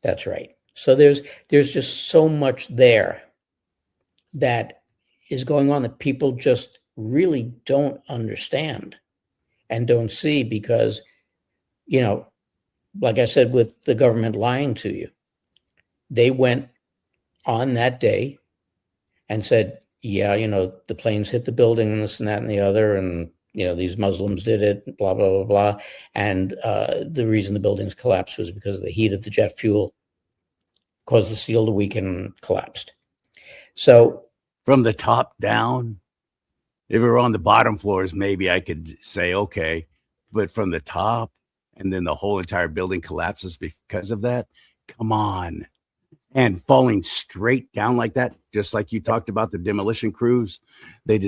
That's right. So there's just so much there that is going on that people just really don't understand and don't see, because, like I said, with the government lying to you, they went on that day and said, yeah, the planes hit the building and this and that and the other, and these Muslims did it, blah, blah, blah, blah. And the reason the buildings collapsed was because of the heat of the jet fuel caused the steel to weaken and collapsed. So from the top down, if it were on the bottom floors, maybe I could say, okay, but from the top and then the whole entire building collapses because of that. Come on. And falling straight down like that, just like you talked about the demolition crews, they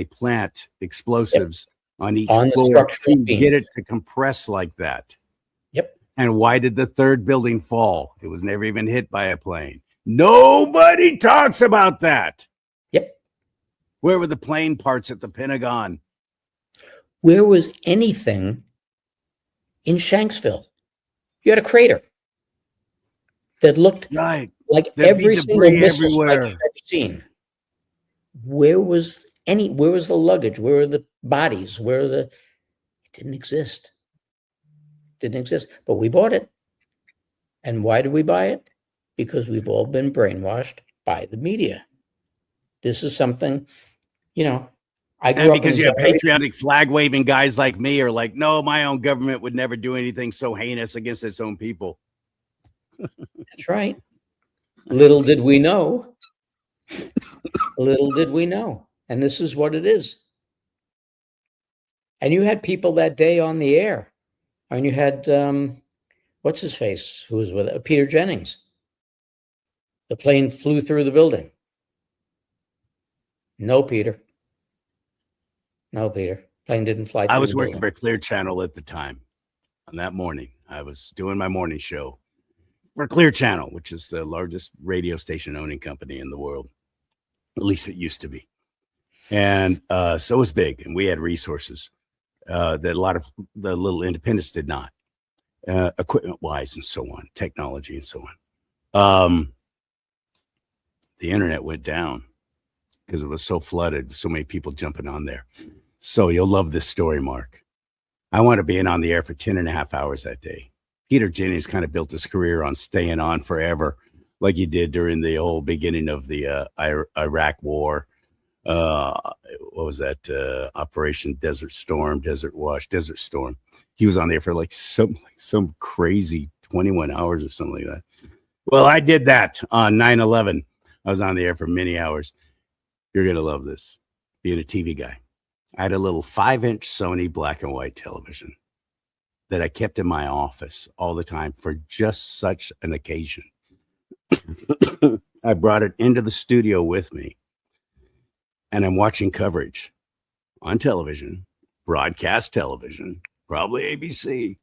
plant explosives on each floor to get it to compress like that. Yep. And why did the third building fall? It was never even hit by a plane. Nobody talks about that. Yep. Where were the plane parts at the Pentagon? Where was anything in Shanksville? You had a crater that looked like every single missile strike you've ever seen. Where was the luggage? Where were the bodies? It didn't exist. But we bought it. And why did we buy it? Because we've all been brainwashed by the media. This is something, I grew up because you have patriotic flag waving guys like me are like, no, my own government would never do anything so heinous against its own people. That's right. Little did we know. And this is what it is. And you had people that day on the air. And you had, what's his face, who was with it? Peter Jennings. The plane flew through the building. No, Peter. Plane didn't fly through I was working for Clear Channel at the time. On that morning, I was doing my morning show for Clear Channel, which is the largest radio station owning company in the world. At least it used to be. And so it was big, and we had resources that a lot of the little independents did not, equipment-wise and so on, technology and so on. The internet went down because it was so flooded, so many people jumping on there. So you'll love this story, Mark. I wound up being on the air for 10 and a half hours that day. Peter Jennings kind of built his career on staying on forever, like he did during the whole beginning of the Iraq War. What was that? Operation Desert Storm. He was on there for like some crazy 21 hours or something like that. Well, I did that on 9/11. I was on the air for many hours. You're going to love this. Being a TV guy. I had a little 5-inch Sony black and white television that I kept in my office all the time for just such an occasion. I brought it into the studio with me, and I'm watching coverage on television, broadcast television, probably ABC.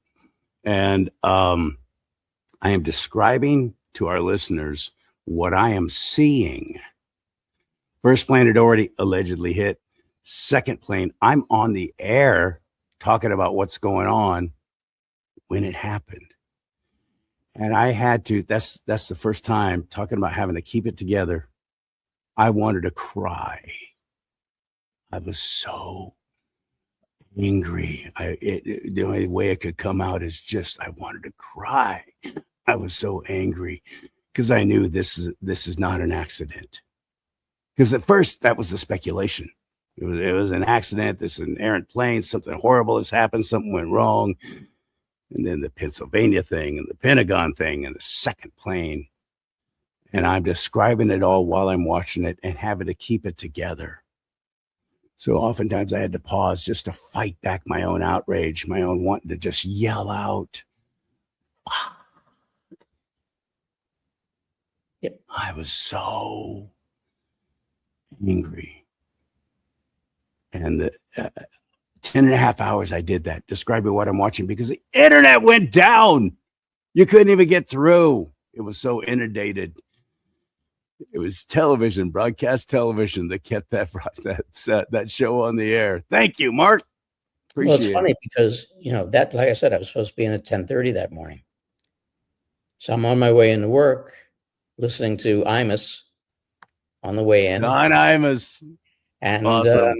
And I am describing to our listeners what I am seeing. First plane had already allegedly hit. Second plane, I'm on the air talking about what's going on. when it happened. And I had to, that's the first time, talking about having to keep it together. I wanted to cry. I was so angry. The only way it could come out is just, I wanted to cry. I was so angry because I knew this is not an accident. Because at first that was the speculation. It was an accident. This is an errant plane. Something horrible has happened. Something went wrong. And then the Pennsylvania thing and the Pentagon thing and the second plane. And I'm describing it all while I'm watching it and having to keep it together. So oftentimes I had to pause just to fight back my own outrage, my own wanting to just yell out. Yep. I was so angry. And the 10 and a half hours I did that, describing what I'm watching, because the internet went down. You couldn't even get through. It was so inundated. It was television, broadcast television, that kept that show on the air. Thank you, Mark. Appreciate Well, it's funny because, that, like I said, I was supposed to be in at 10:30 that morning. So I'm on my way into work, listening to Imus on the way in. Don Imus. And, awesome.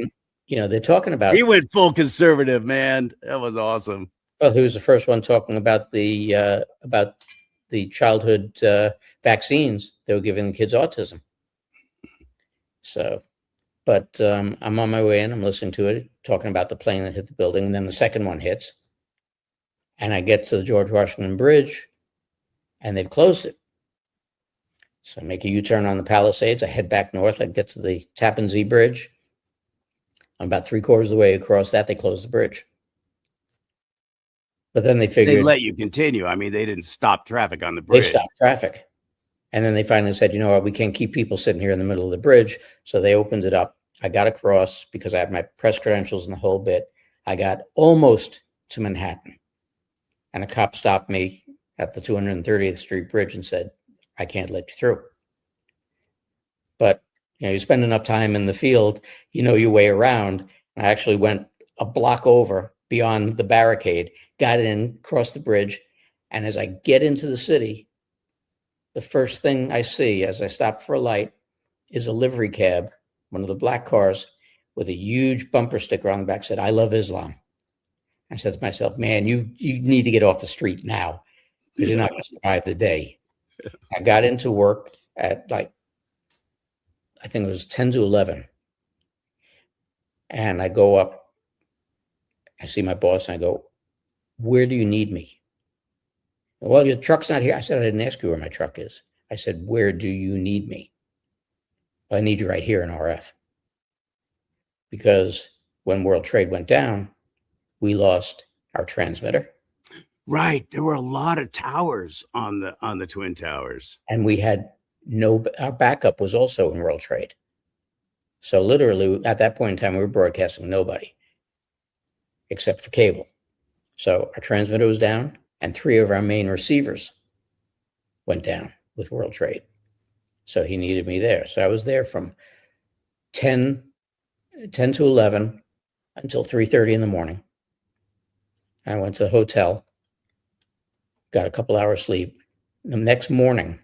They're talking about... He went full conservative, man. That was awesome. Well, he was the first one talking about the childhood vaccines they were giving the kids autism. So, but I'm on my way in. I'm listening to it, talking about the plane that hit the building. And then the second one hits. And I get to the George Washington Bridge, and they've closed it. So I make a U-turn on the Palisades. I head back north. I get to the Tappan Zee Bridge. I'm about 3/4 of the way across that. They closed the bridge. But then they figured... They let you continue. I mean, they didn't stop traffic on the bridge. They stopped traffic. And then they finally said, you know what, we can't keep people sitting here in the middle of the bridge. So they opened it up. I got across because I had my press credentials and the whole bit. I got almost to Manhattan. And a cop stopped me at the 230th Street Bridge and said, I can't let you through. But, you spend enough time in the field, you know your way around. I actually went a block over beyond the barricade, got in, crossed the bridge. And as I get into the city, the first thing I see as I stop for a light is a livery cab, one of the black cars, with a huge bumper sticker on the back, said, I love Islam. I said to myself, man, you need to get off the street now because you're not going to survive the day. I got into work at I think it was 10 to 11. And I go up, I see my boss, and I go, where do you need me? Well, your truck's not here. I said, I didn't ask you where my truck is. I said, where do you need me? Well, I need you right here in RF. Because when World Trade went down, we lost our transmitter. Right. There were a lot of towers on the Twin Towers. And we had our backup was also in World Trade. So literally at that point in time, we were broadcasting nobody except for cable. So our transmitter was down and 3 of our main receivers went down with World Trade. So he needed me there. So I was there from 10 to 11 until 3:30 in the morning. I went to the hotel, got a couple hours sleep. The next morning,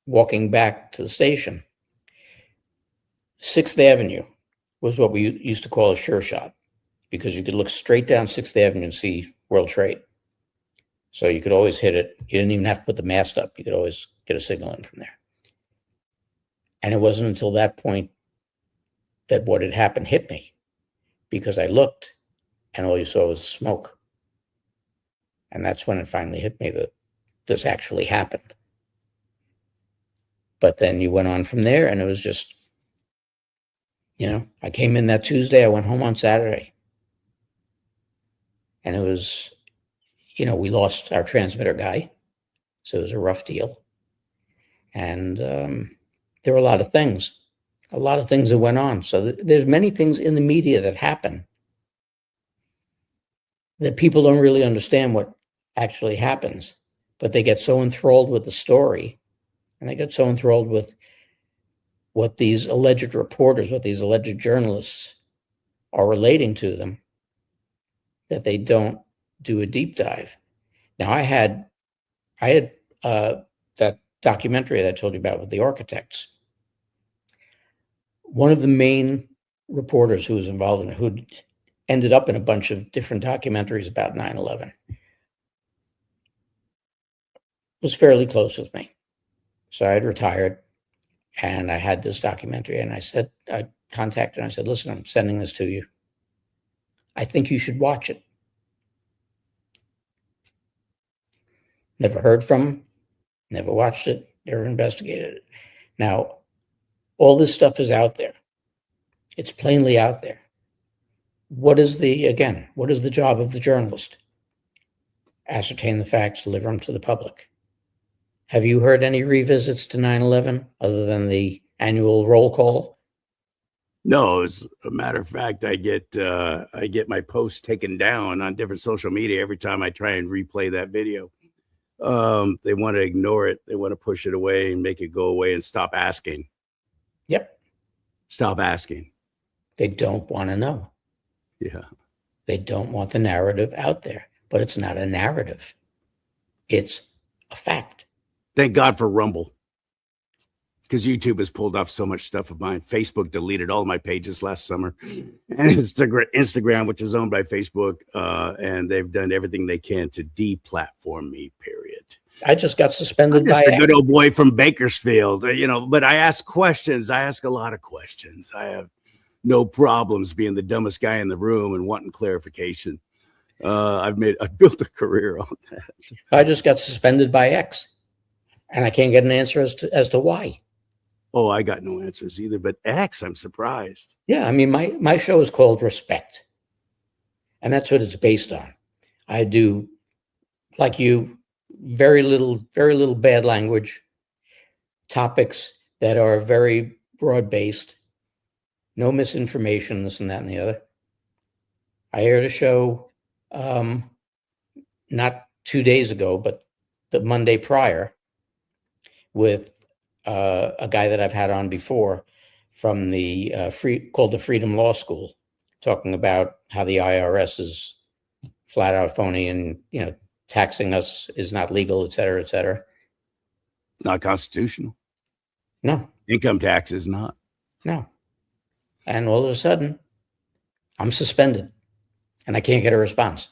walking back to the station, 6th Avenue was what we used to call a sure shot because you could look straight down 6th Avenue and see World Trade. So you could always hit it. You didn't even have to put the mast up. You could always get a signal in from there. And it wasn't until that point that what had happened hit me because I looked and all you saw was smoke. And that's when it finally hit me that this actually happened. But then you went on from there and it was just, I came in that Tuesday, I went home on Saturday. And it was, we lost our transmitter guy. So it was a rough deal. And there were a lot of things that went on. So there's many things in the media that happen that people don't really understand what actually happens, but they get so enthralled with the story and they get so enthralled with what these alleged reporters, what these alleged journalists are relating to them that they don't do a deep dive. Now I had that documentary that I told you about with the architects. One of the main reporters who was involved in it, who ended up in a bunch of different documentaries about 9/11, was fairly close with me. So I had retired and I had this documentary, and I contacted her and I said, listen, I'm sending this to you. I think you should watch it. Never heard from him, never watched it, never investigated it. Now, all this stuff is out there. It's plainly out there. What is the job of the journalist? Ascertain the facts, deliver them to the public. Have you heard any revisits to 9/11 other than the annual roll call? No, as a matter of fact, I get my posts taken down on different social media every time I try and replay that video. They want to ignore it. They want to push it away and make it go away and stop asking. Yep. Stop asking. They don't want to know. Yeah. They don't want the narrative out there, but it's not a narrative. It's a fact. Thank God for Rumble, because YouTube has pulled off so much stuff of mine. Facebook deleted all my pages last summer, and Instagram, which is owned by Facebook, and they've done everything they can to deplatform me. Period. I just got suspended I'm just by a good old boy from Bakersfield, but I ask questions. I ask a lot of questions. I have no problems being the dumbest guy in the room and wanting clarification. I've built a career on that. I just got suspended by X, and I can't get an answer as to why. Oh, I got no answers either. But X, I'm surprised. Yeah, I mean, my show is called Respect, and that's what it's based on. I do, like you, very little bad language, topics that are very broad-based, no misinformation, this and that and the other. I aired a show not 2 days ago, but the Monday prior, with a guy that I've had on before from the called the Freedom Law School, talking about how the IRS is flat out phony and taxing us is not legal, et cetera, et cetera. Not constitutional. No. Income tax is not. No. And all of a sudden, I'm suspended and I can't get a response.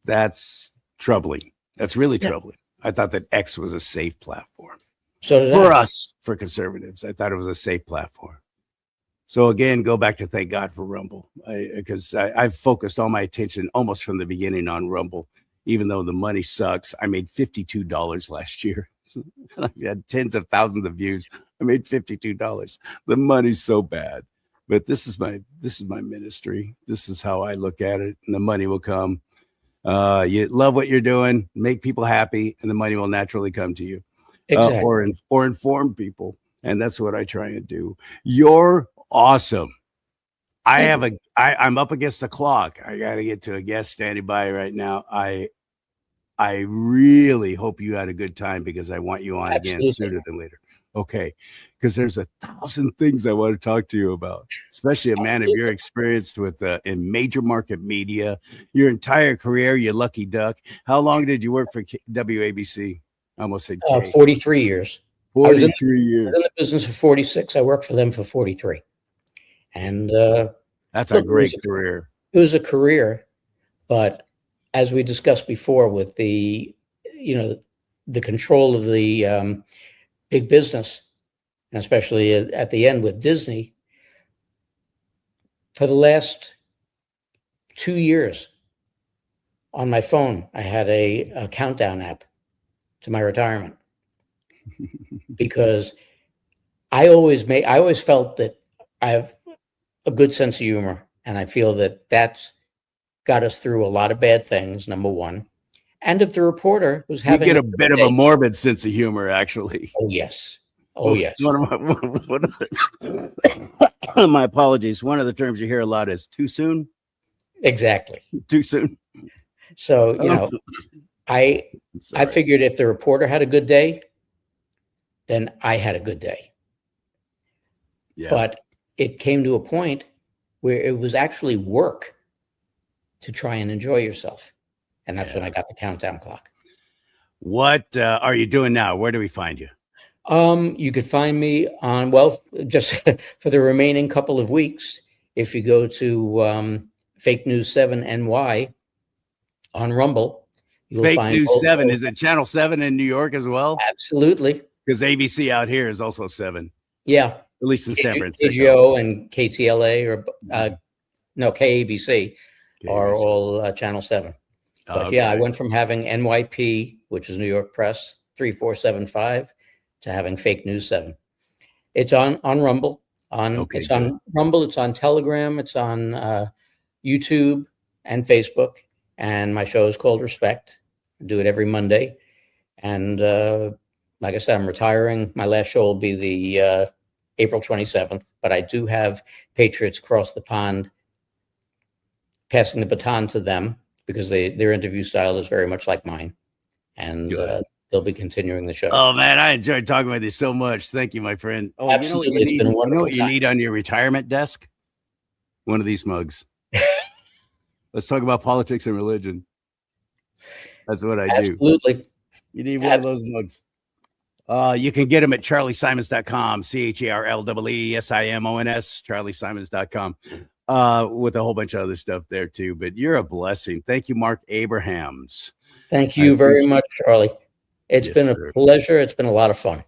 That's troubling. That's really troubling. I thought that X was a safe platform. So did for I. us, for conservatives, I thought it was a safe platform. So again, go back to thank God for Rumble, because I've focused all my attention almost from the beginning on Rumble, even though the money sucks. I made $52 last year. I had tens of thousands of views. I made $52. The money's so bad, but this is my ministry. This is how I look at it, and the money will come. You love what you're doing, make people happy, and the money will naturally come to you. Exactly. Or inform people, and that's what I try and do. You're awesome. I'm up against the clock. I got to get to a guest standing by right now. I really hope you had a good time, because I want you on again sooner than later. Okay, because there's 1,000 things I want to talk to you about, especially a man of your experience with in major market media, your entire career, you lucky duck. How long did you work for WABC? I almost said 43 years. 43 years. I was in the business for 46. I worked for them for 43. And that's a great career. It was a career, but as we discussed before, with the control of the big business, and especially at the end with Disney, for the last 2 years on my phone, I had a countdown app to my retirement, because I always felt that I have a good sense of humor, and I feel that that's got us through a lot of bad things, number one. And if the reporter was having a bit of a morbid sense of humor, actually. Oh yes. Oh yes. My apologies. One of the terms you hear a lot is too soon. Exactly. Too soon. So, I figured if the reporter had a good day, then I had a good day. Yeah. But it came to a point where it was actually work to try and enjoy yourself. And that's when I got the countdown clock. What are you doing now? Where do we find you? You could find me on, well, just for the remaining couple of weeks, if you go to Fake News 7 NY on Rumble, you will Fake find News 7. Is it Channel 7 in New York as well? Absolutely. Because ABC out here is also 7. Yeah. At least in San Francisco. KGO and KTLA or KABC are all Channel 7. But okay. yeah, I went from having NYP, which is New York Press 3475, to having Fake News 7. It's on Rumble. On Rumble, it's on Telegram, it's on YouTube and Facebook. And my show is called Respect. I do it every Monday. And like I said, I'm retiring. My last show will be the April 27th. But I do have Patriots Across the Pond, passing the baton to them, because their interview style is very much like mine. And they'll be continuing the show. Oh, man, I enjoyed talking with you so much. Thank you, my friend. Oh, absolutely. It's been a wonderful time. You need on your retirement desk? One of these mugs. Let's talk about politics and religion. That's what I do. Absolutely. You need one of those mugs. You can get them at CharLeeSimons.com, CharLeeSimons, CharLeeSimons.com, with a whole bunch of other stuff there too. But you're a blessing. Thank you, Mark Abrahams. Thank you very much, Charlie. It's been a pleasure. It's been a lot of fun.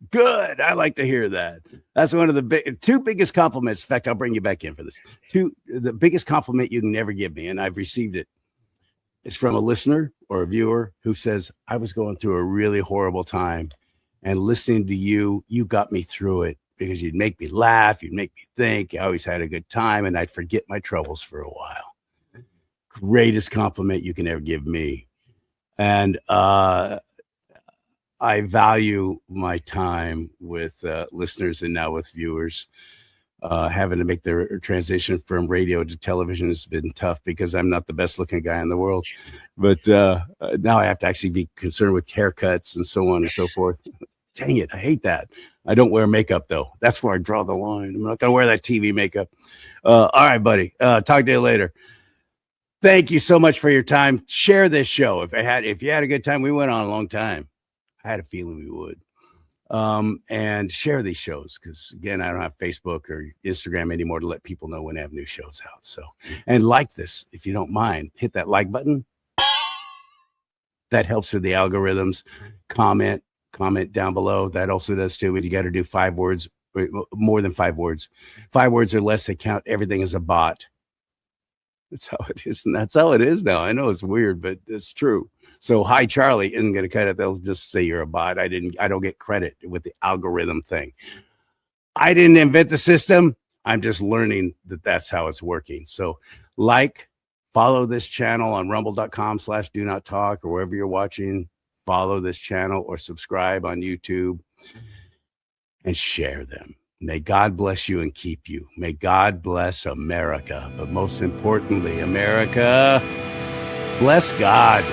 Good. I like to hear that. That's one of the two biggest compliments. In fact, I'll bring you back in for this. The biggest compliment you can never give me, and I've received it, is from a listener or a viewer who says, I was going through a really horrible time, and listening to you got me through it, because you'd make me laugh, you'd make me think. I always had a good time, and I'd forget my troubles for a while. Greatest compliment you can ever give me. And I value my time with listeners and now with viewers. Having to make the transition from radio to television has been tough, because I'm not the best looking guy in the world. But now I have to actually be concerned with haircuts and so on and so forth. Dang it, I hate that. I don't wear makeup, though. That's where I draw the line. I'm not going to wear that TV makeup. All right, buddy. Talk to you later. Thank you so much for your time. Share this show. If you had a good time, we went on a long time. I had a feeling we would. And share these shows, because again, I don't have Facebook or Instagram anymore to let people know when I have new shows out. So, and like this, if you don't mind, hit that like button. That helps with the algorithms. Comment down below. That also does too. But you got to do 5 words, more than 5 words. 5 words or less, they count everything as a bot. That's how it is. And that's how it is now. I know it's weird, but it's true. So hi, Charlie isn't going to cut it. They'll just say you're a bot. I don't get credit with the algorithm thing. I didn't invent the system. I'm just learning that that's how it's working. So follow this channel on rumble.com/do-not-talk, or wherever you're watching. Follow this channel or subscribe on YouTube, and share them. May God bless you and keep you. May God bless America. But most importantly, America, bless God.